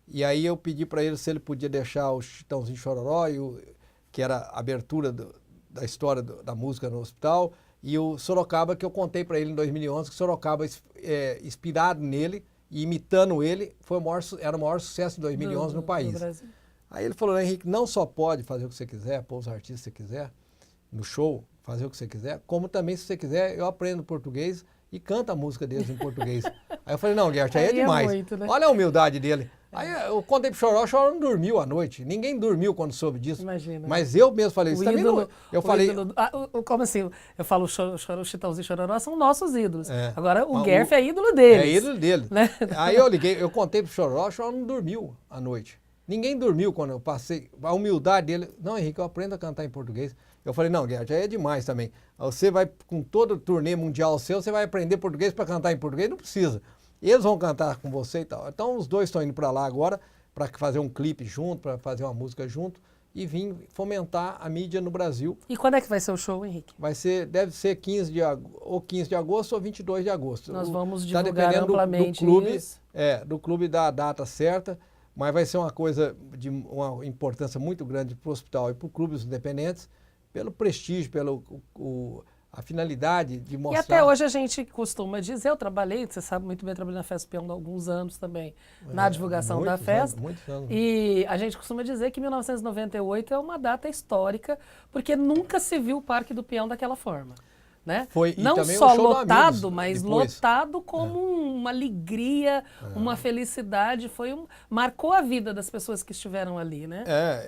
E aí eu pedi para ele se ele podia deixar o Chitãozinho Chororó, que era a abertura da história da música no hospital, e o Sorocaba, que eu contei para ele em 2011, que Sorocaba, inspirado nele e imitando ele, era o maior sucesso em 2011 no país. Aí ele falou, Henrique, não só pode fazer o que você quiser, pôr os artistas que você quiser, no show, fazer o que você quiser, como também, se você quiser, eu aprendo português e canto a música deles em português. Aí eu falei, não, Gert, aí é demais. Muito, né? Olha a humildade dele. Aí eu contei pro Choró, o Choró não dormiu à noite. Ninguém dormiu quando soube disso. Imagina. Mas eu mesmo falei, isso também não... Eu falei... Como assim? Eu falo, o Chitãozinho e Chororó são nossos ídolos. Agora, o Gert é ídolo deles. É ídolo dele. Né? Aí eu contei pro Choró, o Choró não dormiu à noite. Ninguém dormiu quando eu passei. A humildade dele... Não, Henrique, eu aprendo a cantar em português. Eu falei, não, Gert, aí é demais também. Você vai, com todo o turnê mundial seu, você vai aprender português para cantar em português? Não precisa. Eles vão cantar com você e tal. Então, os dois estão indo para lá agora para fazer um clipe junto, para fazer uma música junto e vir fomentar a mídia no Brasil. E quando é que vai ser o show, Henrique? Deve ser 15 de agosto ou 22 de agosto. Nós vamos tá divulgar amplamente do clube, isso. Do clube da data certa, mas vai ser uma coisa de uma importância muito grande para o hospital e para o clube dos independentes, pelo prestígio, a finalidade de mostrar... E até hoje a gente costuma dizer, eu trabalhei, você sabe muito bem, eu trabalhei na Festa Peão há alguns anos também, na divulgação da festa. Muitos anos. E a gente costuma dizer que 1998 é uma data histórica, porque nunca se viu o Parque do Peão daquela forma. Né? Não só lotado, mas depois. Lotado como uma alegria, uma felicidade, marcou a vida das pessoas que estiveram ali, né?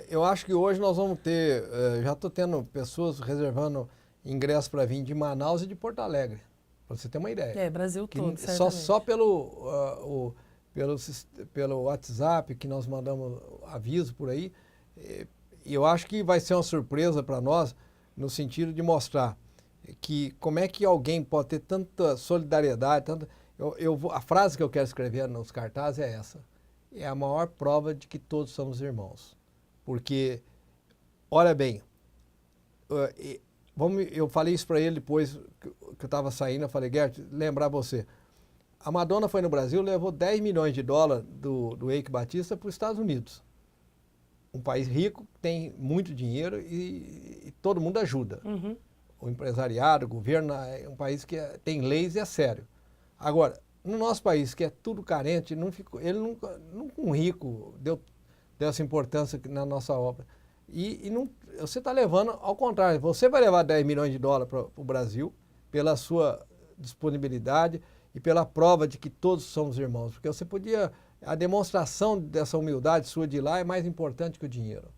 Eu acho que hoje nós vamos ter, já estou tendo pessoas reservando ingressos para vir de Manaus e de Porto Alegre, para você ter uma ideia. Brasil todo, só pelo WhatsApp que nós mandamos aviso por aí, e eu acho que vai ser uma surpresa para nós, no sentido de mostrar que como é que alguém pode ter tanta solidariedade, a frase que eu quero escrever nos cartazes é essa. é a maior prova de que todos somos irmãos. Porque, olha bem, eu falei isso para ele depois que eu estava saindo, eu falei, Gert, lembrar você, a Madonna foi no Brasil, levou 10 milhões de dólares do Eike Batista para os Estados Unidos. Um país rico, tem muito dinheiro e todo mundo ajuda. Uhum. O empresariado, o governo, é um país que tem leis e é sério. Agora, no nosso país, que é tudo carente, ele nunca um rico deu essa importância na nossa obra. E não, você está levando, ao contrário, você vai levar 10 milhões de dólares para o Brasil pela sua disponibilidade e pela prova de que todos somos irmãos. Porque você podia, a demonstração dessa humildade sua de lá é mais importante que o dinheiro.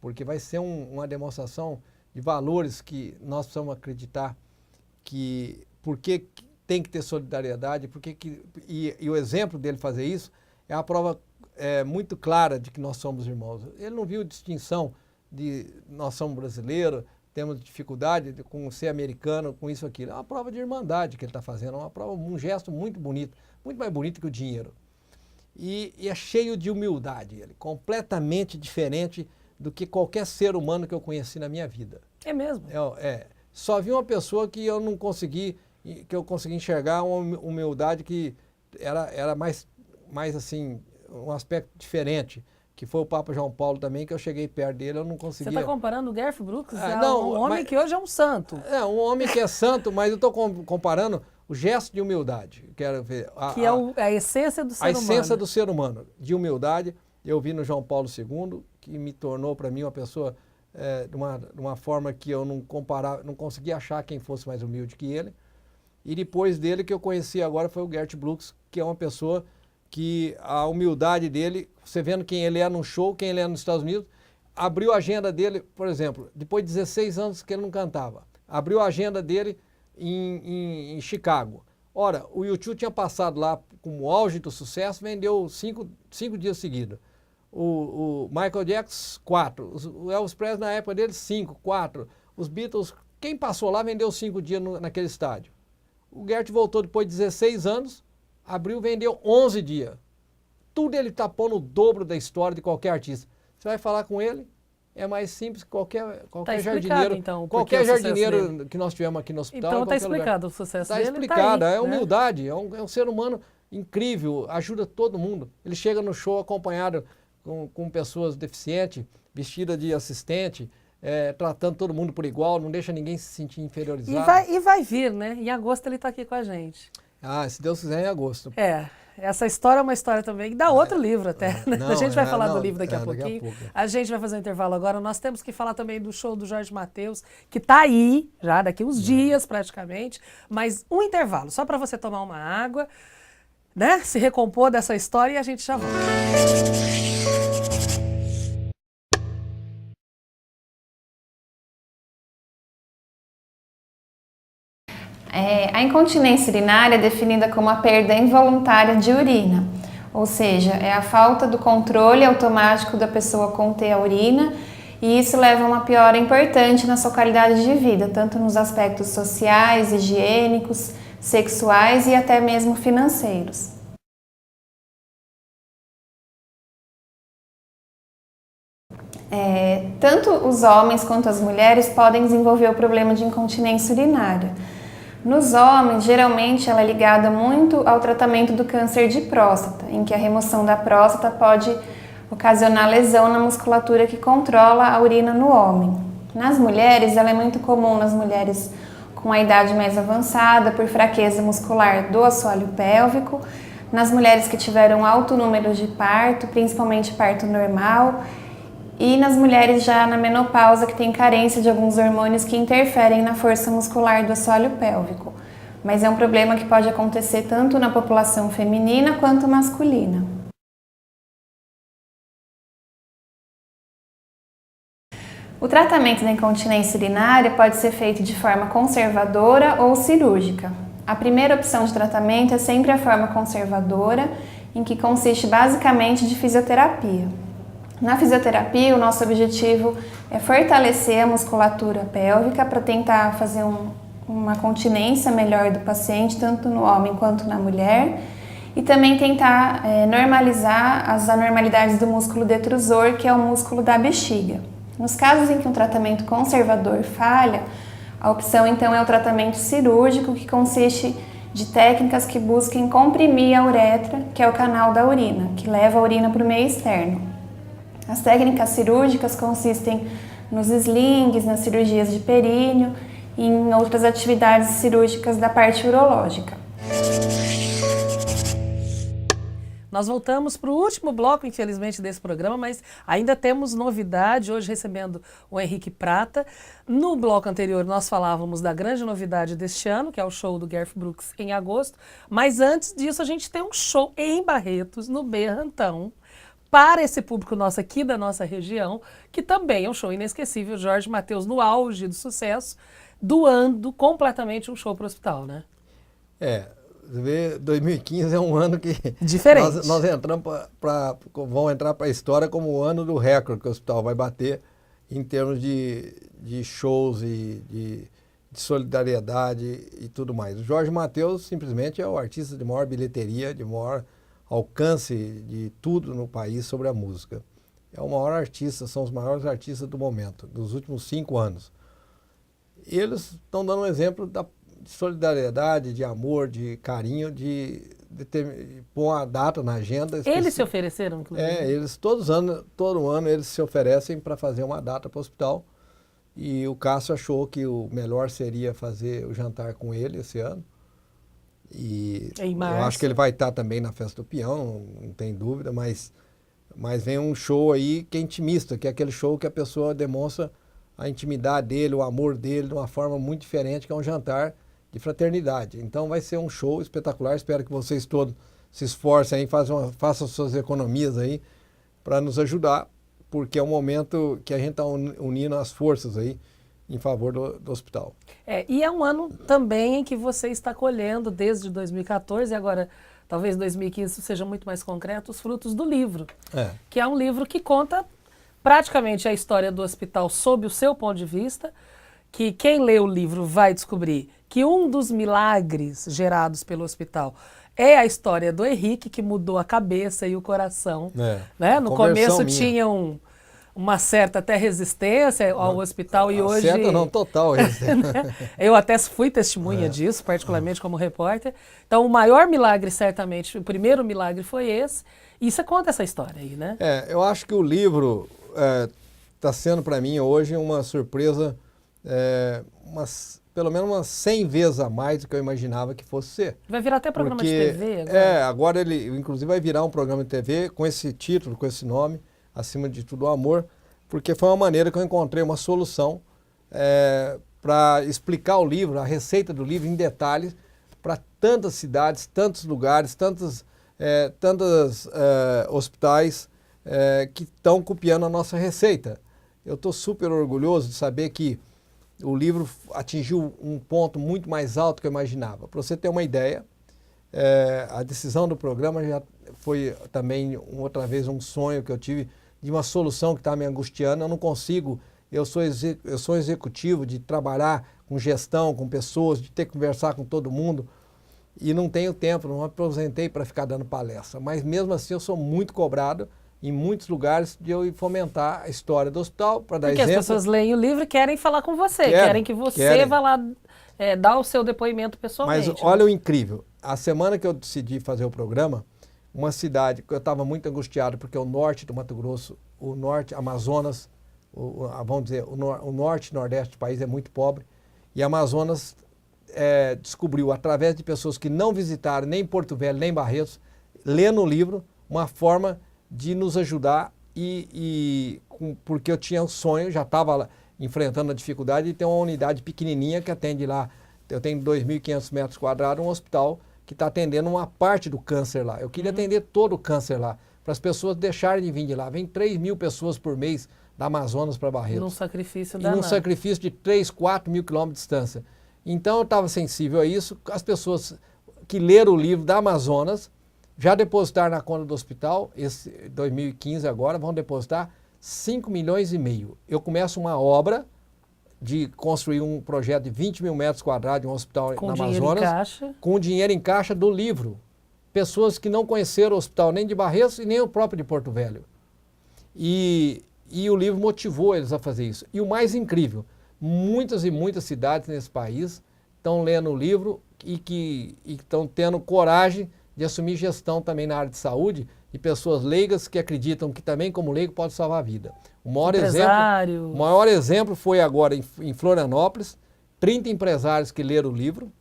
Porque vai ser uma demonstração de valores que nós precisamos acreditar que, porque tem que ter solidariedade, e o exemplo dele fazer isso é a prova muito clara de que nós somos irmãos. Ele não viu distinção de nós somos brasileiros, temos dificuldade com ser americano, com isso aqui. É uma prova de irmandade que ele está fazendo, é uma prova, um gesto muito bonito, muito mais bonito que o dinheiro. E é cheio de humildade, ele completamente diferente do que qualquer ser humano que eu conheci na minha vida. É mesmo? Só vi uma pessoa que eu não consegui, que eu consegui enxergar uma humildade que era mais assim, um aspecto diferente, que foi o Papa João Paulo também, que eu cheguei perto dele, eu não conseguia... Você está comparando o Garth Brooks a não, um homem que hoje é um santo. Um homem que é santo, mas eu estou comparando o gesto de humildade. Quero ver. Que é a essência do ser humano. A essência do ser humano, de humildade. Eu vi no João Paulo II, que me tornou para mim uma pessoa de uma forma que eu não conseguia achar quem fosse mais humilde que ele. E depois dele, que eu conheci agora, foi o Garth Brooks, que é uma pessoa que a humildade dele, você vendo quem ele é no show, quem ele é nos Estados Unidos, abriu a agenda dele, por exemplo, depois de 16 anos que ele não cantava, abriu a agenda dele em Chicago. Ora, o U2 tinha passado lá com o auge do sucesso, vendeu cinco dias seguidos. O Michael Jackson, 4. O Elvis Presley, na época dele, 5, 4. Os Beatles, quem passou lá, vendeu 5 dias naquele estádio. O Garth voltou depois de 16 anos, abriu, vendeu 11 dias. Tudo ele está pondo o dobro da história de qualquer artista. Você vai falar com ele, é mais simples que qualquer jardineiro. Então, qualquer jardineiro que nós tivemos aqui no hospital. Então está explicado o sucesso dele. Está explicado, tá aí, é humildade, é um ser humano incrível, ajuda todo mundo. Ele chega no show acompanhado com pessoas deficientes, vestida de assistente, tratando todo mundo por igual, não deixa ninguém se sentir inferiorizado. E vai vir, né? Em agosto ele está aqui com a gente. Se Deus quiser, em agosto. Essa história é uma história também, dá outro livro até. A gente vai falar do livro daqui a pouquinho. Daqui a pouco. A gente vai fazer um intervalo agora. Nós temos que falar também do show do Jorge Mateus, que está aí, já daqui uns dias praticamente. Mas um intervalo, só para você tomar uma água, né? Se recompor dessa história e a gente já volta. A incontinência urinária é definida como a perda involuntária de urina, ou seja, é a falta do controle automático da pessoa conter a urina, e isso leva a uma piora importante na sua qualidade de vida, tanto nos aspectos sociais, higiênicos, sexuais e até mesmo financeiros. Tanto os homens quanto as mulheres podem desenvolver o problema de incontinência urinária. Nos homens, geralmente ela é ligada muito ao tratamento do câncer de próstata, em que a remoção da próstata pode ocasionar lesão na musculatura que controla a urina no homem. Nas mulheres, ela é muito comum nas mulheres com a idade mais avançada, por fraqueza muscular do assoalho pélvico, nas mulheres que tiveram alto número de parto, principalmente parto normal, e nas mulheres já na menopausa, que tem carência de alguns hormônios que interferem na força muscular do assoalho pélvico. Mas é um problema que pode acontecer tanto na população feminina quanto masculina. O tratamento da incontinência urinária pode ser feito de forma conservadora ou cirúrgica. A primeira opção de tratamento é sempre a forma conservadora, em que consiste basicamente de fisioterapia. Na fisioterapia, o nosso objetivo é fortalecer a musculatura pélvica para tentar fazer uma continência melhor do paciente, tanto no homem quanto na mulher, e também tentar normalizar as anormalidades do músculo detrusor, que é o músculo da bexiga. Nos casos em que um tratamento conservador falha, a opção então é o tratamento cirúrgico, que consiste de técnicas que busquem comprimir a uretra, que é o canal da urina, que leva a urina para o meio externo. As técnicas cirúrgicas consistem nos slings, nas cirurgias de períneo e em outras atividades cirúrgicas da parte urológica. Nós voltamos para o último bloco, infelizmente, desse programa, mas ainda temos novidade, hoje recebendo o Henrique Prata. No bloco anterior, nós falávamos da grande novidade deste ano, que é o show do Garth Brooks em agosto, mas antes disso a gente tem um show em Barretos, no Berrantão, para esse público nosso aqui da nossa região, que também é um show inesquecível, Jorge Mateus no auge do sucesso, doando completamente um show para o hospital, né? 2015 é um ano que diferente. Nós entramos vamos entrar para a história como o ano do recorde que o hospital vai bater em termos de shows e de solidariedade e tudo mais. O Jorge Mateus simplesmente é o artista de maior bilheteria, de maior alcance de tudo no país sobre a música. É o maior artista, são os maiores artistas do momento, dos últimos 5 anos. Eles estão dando um exemplo de solidariedade, de amor, de carinho, de pôr uma data na agenda. Eles se ofereceram, inclusive? Eles todo ano eles se oferecem para fazer uma data para o hospital. E o Cássio achou que o melhor seria fazer o jantar com ele esse ano. E eu acho que ele vai estar também na Festa do Peão, não tem dúvida, mas vem um show aí que é intimista, que é aquele show que a pessoa demonstra a intimidade dele, o amor dele, de uma forma muito diferente, que é um jantar de fraternidade. Então vai ser um show espetacular, espero que vocês todos se esforcem aí, façam suas economias aí para nos ajudar, porque é um momento que a gente está unindo as forças aí em favor do hospital. E é um ano também em que você está colhendo, desde 2014, e agora talvez 2015 seja muito mais concreto, os frutos do livro, que é um livro que conta praticamente a história do hospital sob o seu ponto de vista, que quem lê o livro vai descobrir que um dos milagres gerados pelo hospital é a história do Henrique, que mudou a cabeça e o coração. Né? No começo tinha uma certa até resistência ao hospital e hoje... Certa não, total resistência. Eu até fui testemunha disso, particularmente como repórter. Então o maior milagre, certamente, o primeiro milagre foi esse. E você conta essa história aí, né? Eu acho que o livro está sendo para mim hoje uma surpresa, pelo menos umas 100 vezes a mais do que eu imaginava que fosse ser. Vai virar até programa de TV agora? Agora ele inclusive vai virar um programa de TV com esse título, com esse nome, Acima de Tudo o Amor, porque foi uma maneira que eu encontrei uma solução para explicar o livro, a receita do livro em detalhes, para tantas cidades, tantos lugares, tantos hospitais que estão copiando a nossa receita. Eu estou super orgulhoso de saber que o livro atingiu um ponto muito mais alto que eu imaginava. Para você ter uma ideia, a decisão do programa já foi também outra vez um sonho que eu tive de uma solução que está me angustiando. Eu não consigo, eu sou executivo de trabalhar com gestão, com pessoas, de ter que conversar com todo mundo e não tenho tempo, não me aposentei para ficar dando palestra. Mas mesmo assim eu sou muito cobrado em muitos lugares de eu fomentar a história do hospital, para dar exemplo. Porque as pessoas leem o livro e querem falar com você, querem que você vá lá dar o seu depoimento pessoalmente. Mas olha o incrível, a semana que eu decidi fazer o programa, uma cidade que eu estava muito angustiado, porque o norte do Mato Grosso, o norte, Amazonas, vamos dizer, o norte e nordeste do país é muito pobre, e Amazonas descobriu, através de pessoas que não visitaram nem Porto Velho, nem Barretos, lendo o livro, uma forma de nos ajudar porque eu tinha um sonho, já estava enfrentando a dificuldade de ter uma unidade pequenininha que atende lá, eu tenho 2.500 metros quadrados, um hospital que está atendendo uma parte do câncer lá. Eu queria atender todo o câncer lá, para as pessoas deixarem de vir de lá. Vem 3.000 pessoas por mês da Amazonas para Barretos. Num sacrifício danado. E num sacrifício de 3, 4 mil quilômetros de distância. Então eu estava sensível a isso. As pessoas que leram o livro da Amazonas já depositaram na conta do hospital, esse 2015 agora, vão depositar 5,5 milhões. Eu começo uma obra de construir um projeto de 20 mil metros quadrados de um hospital na Amazonas, com dinheiro em caixa do livro. pessoas que não conheceram o hospital nem de Barretos e nem o próprio de Porto Velho. E o livro motivou eles a fazer isso. E o mais incrível, muitas e muitas cidades nesse país estão lendo o livro e estão tendo coragem de assumir gestão também na área de saúde, de pessoas leigas que acreditam que também como leigo pode salvar a vida. O maior exemplo foi agora em Florianópolis, 30 empresários que leram o livro,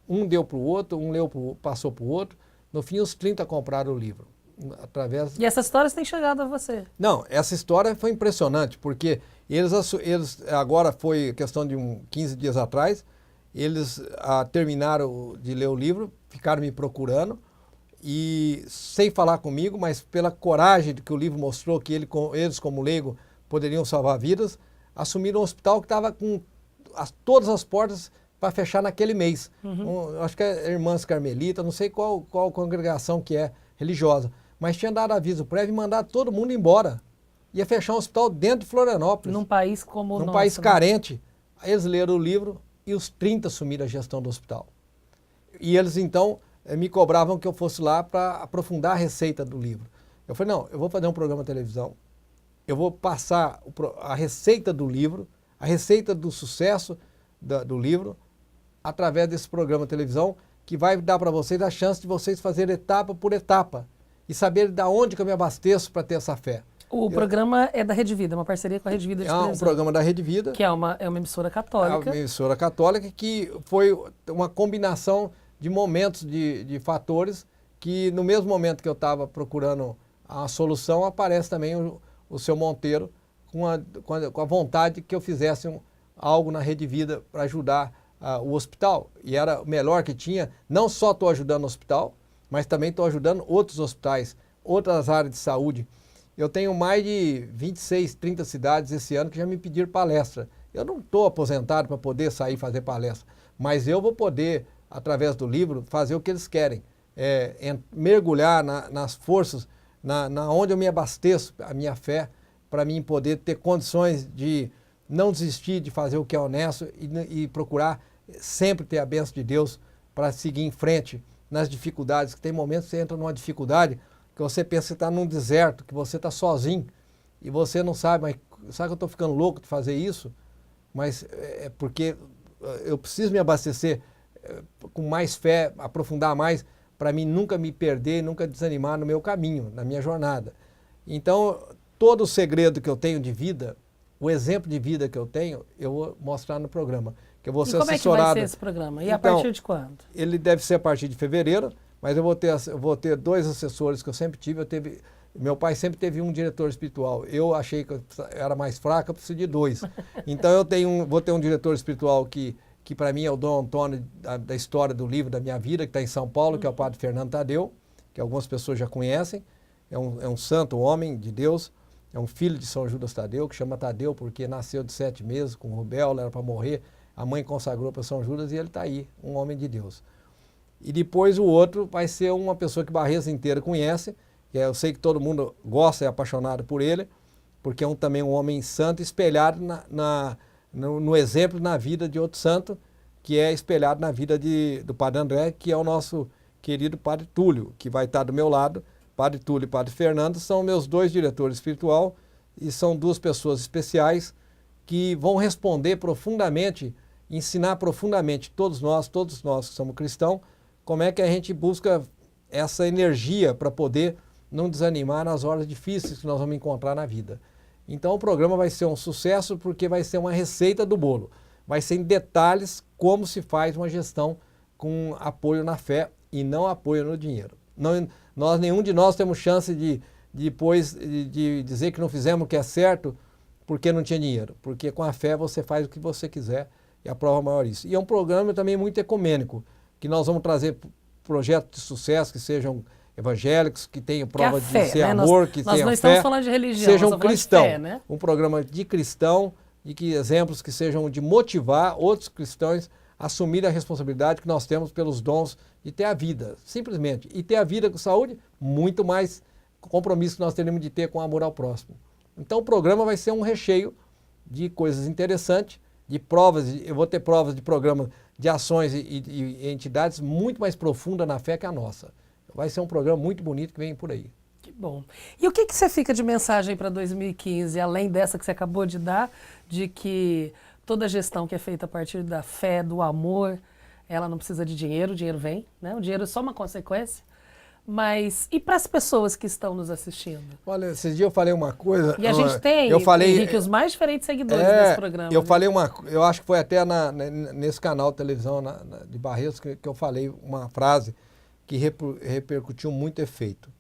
um deu para o outro, passou para o outro, no fim os 30 compraram o livro. E essas histórias têm chegado a você? Não, essa história foi impressionante, porque eles agora foi questão de 15 dias atrás, eles terminaram de ler o livro, ficaram me procurando, e sem falar comigo, mas pela coragem que o livro mostrou que eles como leigo poderiam salvar vidas, assumiram um hospital que estava com todas as portas para fechar naquele mês. Acho que é Irmãs Carmelitas, não sei qual congregação que é religiosa, mas tinha dado aviso prévio e mandado todo mundo embora. Ia fechar um hospital dentro de Florianópolis. Num país como o nosso. Num país carente. Aí eles leram o livro e os 30 assumiram a gestão do hospital. E eles então me cobravam que eu fosse lá para aprofundar a receita do livro. Eu falei, não, eu vou fazer um programa de televisão, eu vou passar a receita do livro, a receita do sucesso do livro, através desse programa de televisão, que vai dar para vocês a chance de vocês fazerem etapa por etapa e saber de onde que eu me abasteço para ter essa fé. O programa é da Rede Vida, uma parceria com a Rede Vida de televisão. É um programa da Rede Vida. Que é uma emissora católica. É uma emissora católica que foi uma combinação de momentos, de fatores, que no mesmo momento que eu estava procurando a solução, aparece também o seu Monteiro com a vontade que eu fizesse algo na Rede Vida para ajudar o hospital. E era o melhor que tinha. Não só estou ajudando o hospital, mas também estou ajudando outros hospitais, outras áreas de saúde. Eu tenho mais de 26, 30 cidades esse ano que já me pediram palestra. Eu não estou aposentado para poder sair e fazer palestra, mas eu vou poder, através do livro, fazer o que eles querem. Mergulhar nas forças, onde eu me abasteço, a minha fé, para mim poder ter condições de não desistir de fazer o que é honesto e procurar sempre ter a bênção de Deus para seguir em frente nas dificuldades. Que tem momentos que você entra numa dificuldade que você pensa que está num deserto, que você está sozinho e você não sabe, mas sabe que eu estou ficando louco de fazer isso? Mas é porque eu preciso me abastecer com mais fé, aprofundar mais, para mim nunca me perder, nunca desanimar no meu caminho, na minha jornada. Então, todo o segredo que eu tenho de vida, o exemplo de vida que eu tenho, eu vou mostrar no programa. Que eu vou ser como assessorado. É que vai ser esse programa? E então, a partir de quando? Ele deve ser a partir de fevereiro, mas eu vou ter 2 assessores que eu sempre tive. Meu pai sempre teve um diretor espiritual. Eu achei que eu era mais fraco, eu preciso de 2. Então vou ter um diretor espiritual que para mim é o Dom Antônio da história do livro da minha vida, que está em São Paulo, que é o Padre Fernando Tadeu, que algumas pessoas já conhecem. É um santo homem de Deus, é um filho de São Judas Tadeu, que chama Tadeu porque nasceu de 7 meses com rubéola, era para morrer. A mãe consagrou para São Judas e ele está aí, um homem de Deus. E depois o outro vai ser uma pessoa que Barretos inteira conhece, que eu sei que todo mundo gosta e é apaixonado por ele, porque é também um homem santo espelhado no exemplo na vida de outro santo, que é espelhado na vida do Padre André, que é o nosso querido Padre Túlio, que vai estar do meu lado. Padre Túlio e Padre Fernando são meus 2 diretores espiritual e são 2 pessoas especiais que vão responder profundamente, ensinar profundamente todos nós que somos cristãos, como é que a gente busca essa energia para poder não desanimar nas horas difíceis que nós vamos encontrar na vida. Então o programa vai ser um sucesso porque vai ser uma receita do bolo. Vai ser em detalhes como se faz uma gestão com apoio na fé e não apoio no dinheiro. Nenhum de nós temos chance de depois de dizer que não fizemos o que é certo porque não tinha dinheiro. Porque com a fé você faz o que você quiser e a prova maior é isso. E é um programa também muito ecumênico, que nós vamos trazer projetos de sucesso que sejam evangélicos, que tenham prova de ser amor, que tenham fé. Nós não estamos falando de religião, sejam cristãos. Né? Um programa de cristão, e que exemplos que sejam de motivar outros cristãos a assumir a responsabilidade que nós temos pelos dons de ter a vida, simplesmente. E ter a vida com saúde, muito mais compromisso que nós teremos de ter com amor ao próximo. Então o programa vai ser um recheio de coisas interessantes, de provas, eu vou ter provas de programas, de ações e entidades muito mais profundas na fé que a nossa. vai ser um programa muito bonito que vem por aí. Que bom. E o que você fica de mensagem para 2015, além dessa que você acabou de dar, de que toda gestão que é feita a partir da fé, do amor, ela não precisa de dinheiro, o dinheiro vem, né? O dinheiro é só uma consequência. Mas, e para as pessoas que estão nos assistindo? Olha, esses dias eu falei uma coisa... E a gente tem, Henrique, os mais diferentes seguidores desse programa. Eu acho que foi até nesse canal de televisão de Barretos que eu falei uma frase que repercutiu muito efeito.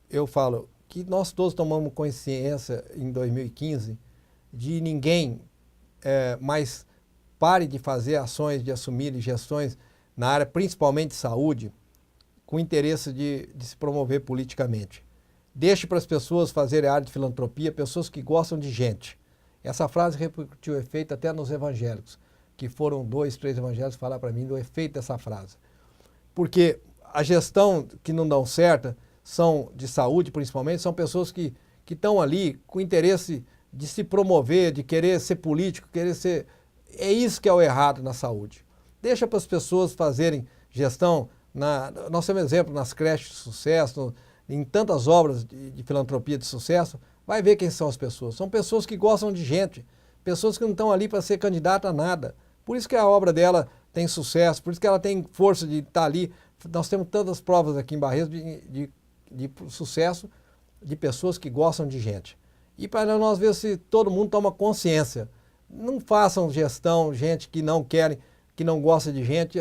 Eu falo que nós todos tomamos consciência em 2015 de ninguém mais pare de fazer ações, de assumir gestões na área, principalmente de saúde, com interesse de se promover politicamente. Deixe para as pessoas fazerem área de filantropia, pessoas que gostam de gente. Essa frase repercutiu efeito até nos evangélicos, que foram 2, 3 evangélicos falar para mim do efeito dessa frase. Porque a gestão que não dão certo, são de saúde principalmente, são pessoas que estão ali com interesse de se promover, de querer ser político, querer ser... É isso que é o errado na saúde. Deixa para as pessoas fazerem gestão. Nós temos exemplo nas creches de sucesso, em tantas obras de filantropia de sucesso. Vai ver quem são as pessoas. São pessoas que gostam de gente, pessoas que não estão ali para ser candidata a nada. Por isso que a obra dela tem sucesso, por isso que ela tem força de estar ali. Nós temos tantas provas aqui em Barretos de sucesso de pessoas que gostam de gente. E para nós ver se todo mundo toma consciência. Não façam gestão, gente que não querem, que não gosta de gente,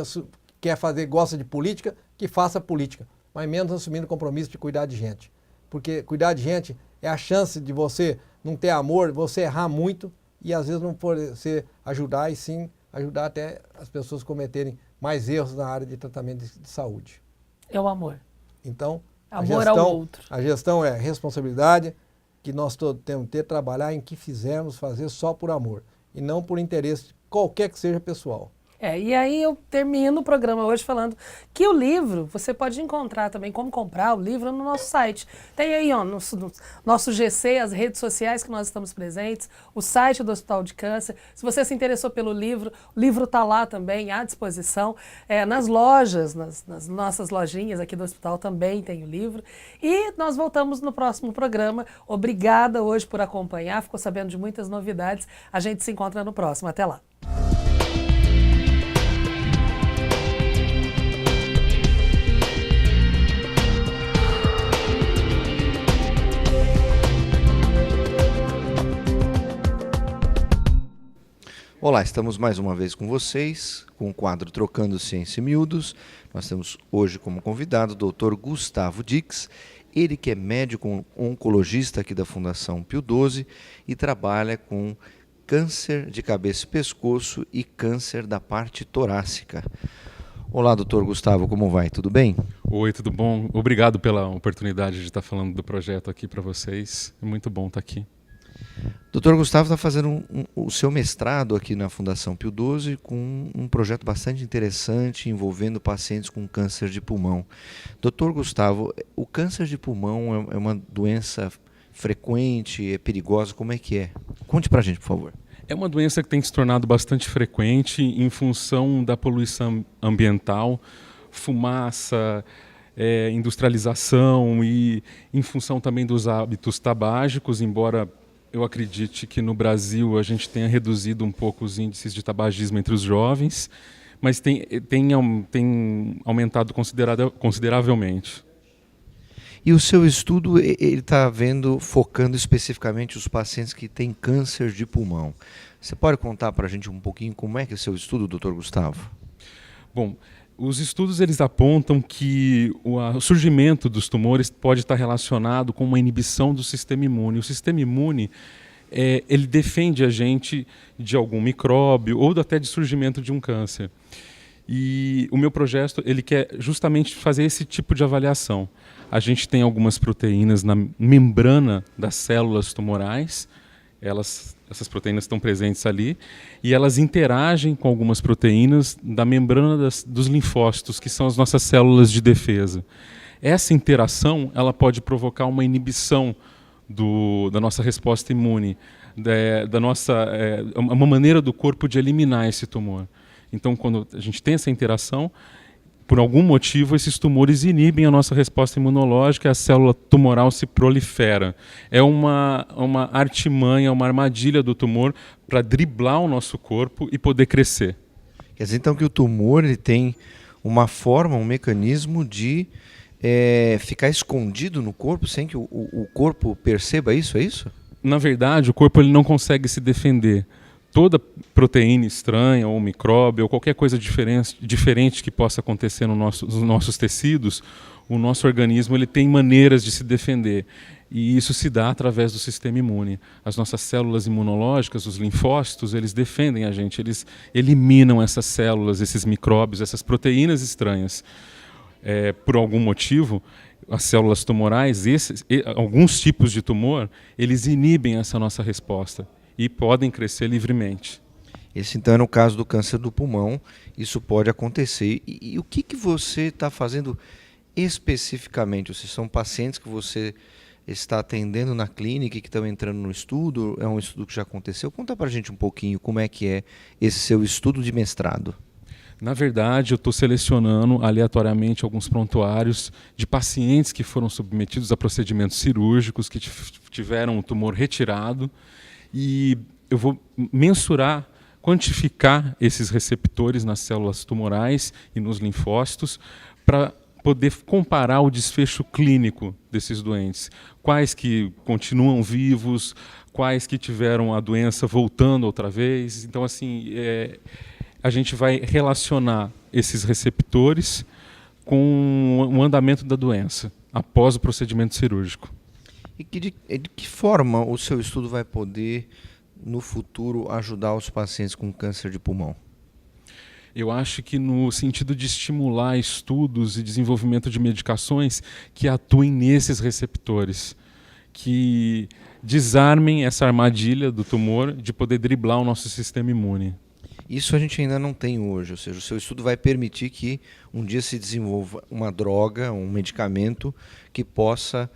gosta de política, que faça política, mas menos assumindo o compromisso de cuidar de gente. Porque cuidar de gente é a chance de você não ter amor, você errar muito e às vezes não poder ajudar, e sim ajudar até as pessoas cometerem mais erros na área de tratamento de saúde. É o amor. Então, amor ao outro. A gestão é responsabilidade que nós todos temos que ter, trabalhar em que fizermos, fazer só por amor e não por interesse qualquer que seja pessoal. E aí eu termino o programa hoje falando que o livro, você pode encontrar também como comprar o livro no nosso site. Tem aí, ó, nosso GC, as redes sociais que nós estamos presentes, o site do Hospital de Câncer. Se você se interessou pelo livro, o livro está lá também, à disposição. Nas lojas, nas nossas lojinhas aqui do hospital também tem o livro. E nós voltamos no próximo programa. Obrigada hoje por acompanhar, ficou sabendo de muitas novidades. A gente se encontra no próximo. Até lá. Olá, estamos mais uma vez com vocês, com o quadro Trocando Ciência em Miúdos. Nós temos hoje como convidado o Dr. Gustavo Dix, ele que é médico oncologista aqui da Fundação Pio XII e trabalha com câncer de cabeça e pescoço e câncer da parte torácica. Olá, doutor Gustavo, como vai? Tudo bem? Oi, tudo bom? Obrigado pela oportunidade de estar falando do projeto aqui para vocês. É muito bom estar aqui. Dr. Gustavo está fazendo o seu mestrado aqui na Fundação Pio XII com um projeto bastante interessante envolvendo pacientes com câncer de pulmão. Dr. Gustavo, o câncer de pulmão é uma doença frequente, é perigosa, como é que é? Conte para a gente, por favor. É uma doença que tem se tornado bastante frequente em função da poluição ambiental, fumaça, industrialização e em função também dos hábitos tabágicos, embora eu acredite que no Brasil a gente tenha reduzido um pouco os índices de tabagismo entre os jovens, mas tem aumentado consideravelmente. E o seu estudo ele está focando especificamente os pacientes que têm câncer de pulmão. Você pode contar para a gente um pouquinho como é que é o seu estudo, Dr. Gustavo? Bom, os estudos eles apontam que o surgimento dos tumores pode estar relacionado com uma inibição do sistema imune. O sistema imune ele defende a gente de algum micróbio ou até de surgimento de um câncer. E o meu projeto ele quer justamente fazer esse tipo de avaliação. A gente tem algumas proteínas na membrana das células tumorais. Essas proteínas estão presentes ali e elas interagem com algumas proteínas da membrana dos linfócitos, que são as nossas células de defesa. Essa interação ela pode provocar uma inibição da nossa resposta imune, uma maneira do corpo de eliminar esse tumor. Então, quando a gente tem essa interação, por algum motivo, esses tumores inibem a nossa resposta imunológica e a célula tumoral se prolifera. É uma artimanha, uma armadilha do tumor para driblar o nosso corpo e poder crescer. Quer dizer, então, que o tumor ele tem uma forma, um mecanismo de ficar escondido no corpo sem que o corpo perceba isso, é isso? Na verdade, o corpo ele não consegue se defender. Toda proteína estranha, ou micróbio, ou qualquer coisa diferente que possa acontecer nos nossos tecidos, o nosso organismo ele tem maneiras de se defender. E isso se dá através do sistema imune. As nossas células imunológicas, os linfócitos, eles defendem a gente, eles eliminam essas células, esses micróbios, essas proteínas estranhas. Por algum motivo, as células tumorais, alguns tipos de tumor, eles inibem essa nossa resposta e podem crescer livremente. Esse, então, é no caso do câncer do pulmão, isso pode acontecer. E o que você está fazendo especificamente? Se são pacientes que você está atendendo na clínica e que estão entrando no estudo, é um estudo que já aconteceu? Conta para a gente um pouquinho como é que é esse seu estudo de mestrado. Na verdade, eu estou selecionando aleatoriamente alguns prontuários de pacientes que foram submetidos a procedimentos cirúrgicos, que tiveram o tumor retirado, e eu vou mensurar, quantificar esses receptores nas células tumorais e nos linfócitos para poder comparar o desfecho clínico desses doentes. Quais que continuam vivos, quais que tiveram a doença voltando outra vez. Então, assim, a gente vai relacionar esses receptores com o andamento da doença após o procedimento cirúrgico. E de que forma o seu estudo vai poder, no futuro, ajudar os pacientes com câncer de pulmão? Eu acho que no sentido de estimular estudos e desenvolvimento de medicações que atuem nesses receptores, que desarmem essa armadilha do tumor de poder driblar o nosso sistema imune. Isso a gente ainda não tem hoje, ou seja, o seu estudo vai permitir que um dia se desenvolva uma droga, um medicamento que possa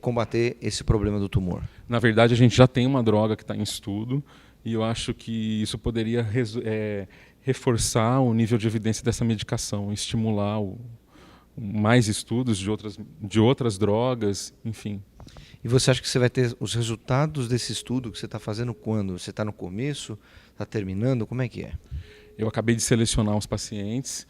combater esse problema do tumor. Na verdade, a gente já tem uma droga que está em estudo e eu acho que isso poderia reforçar o nível de evidência dessa medicação, estimular mais estudos de outras drogas, enfim. E você acha que você vai ter os resultados desse estudo que você está fazendo quando? Você está no começo? Está terminando? Como é que é? Eu acabei de selecionar os pacientes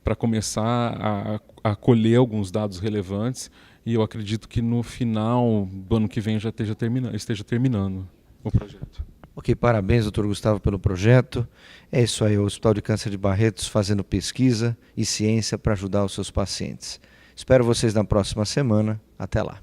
para começar a colher alguns dados relevantes e eu acredito que no final do ano que vem já esteja terminando o projeto. Ok, parabéns, doutor Gustavo, pelo projeto. É isso aí, o Hospital de Câncer de Barretos fazendo pesquisa e ciência para ajudar os seus pacientes. Espero vocês na próxima semana. Até lá.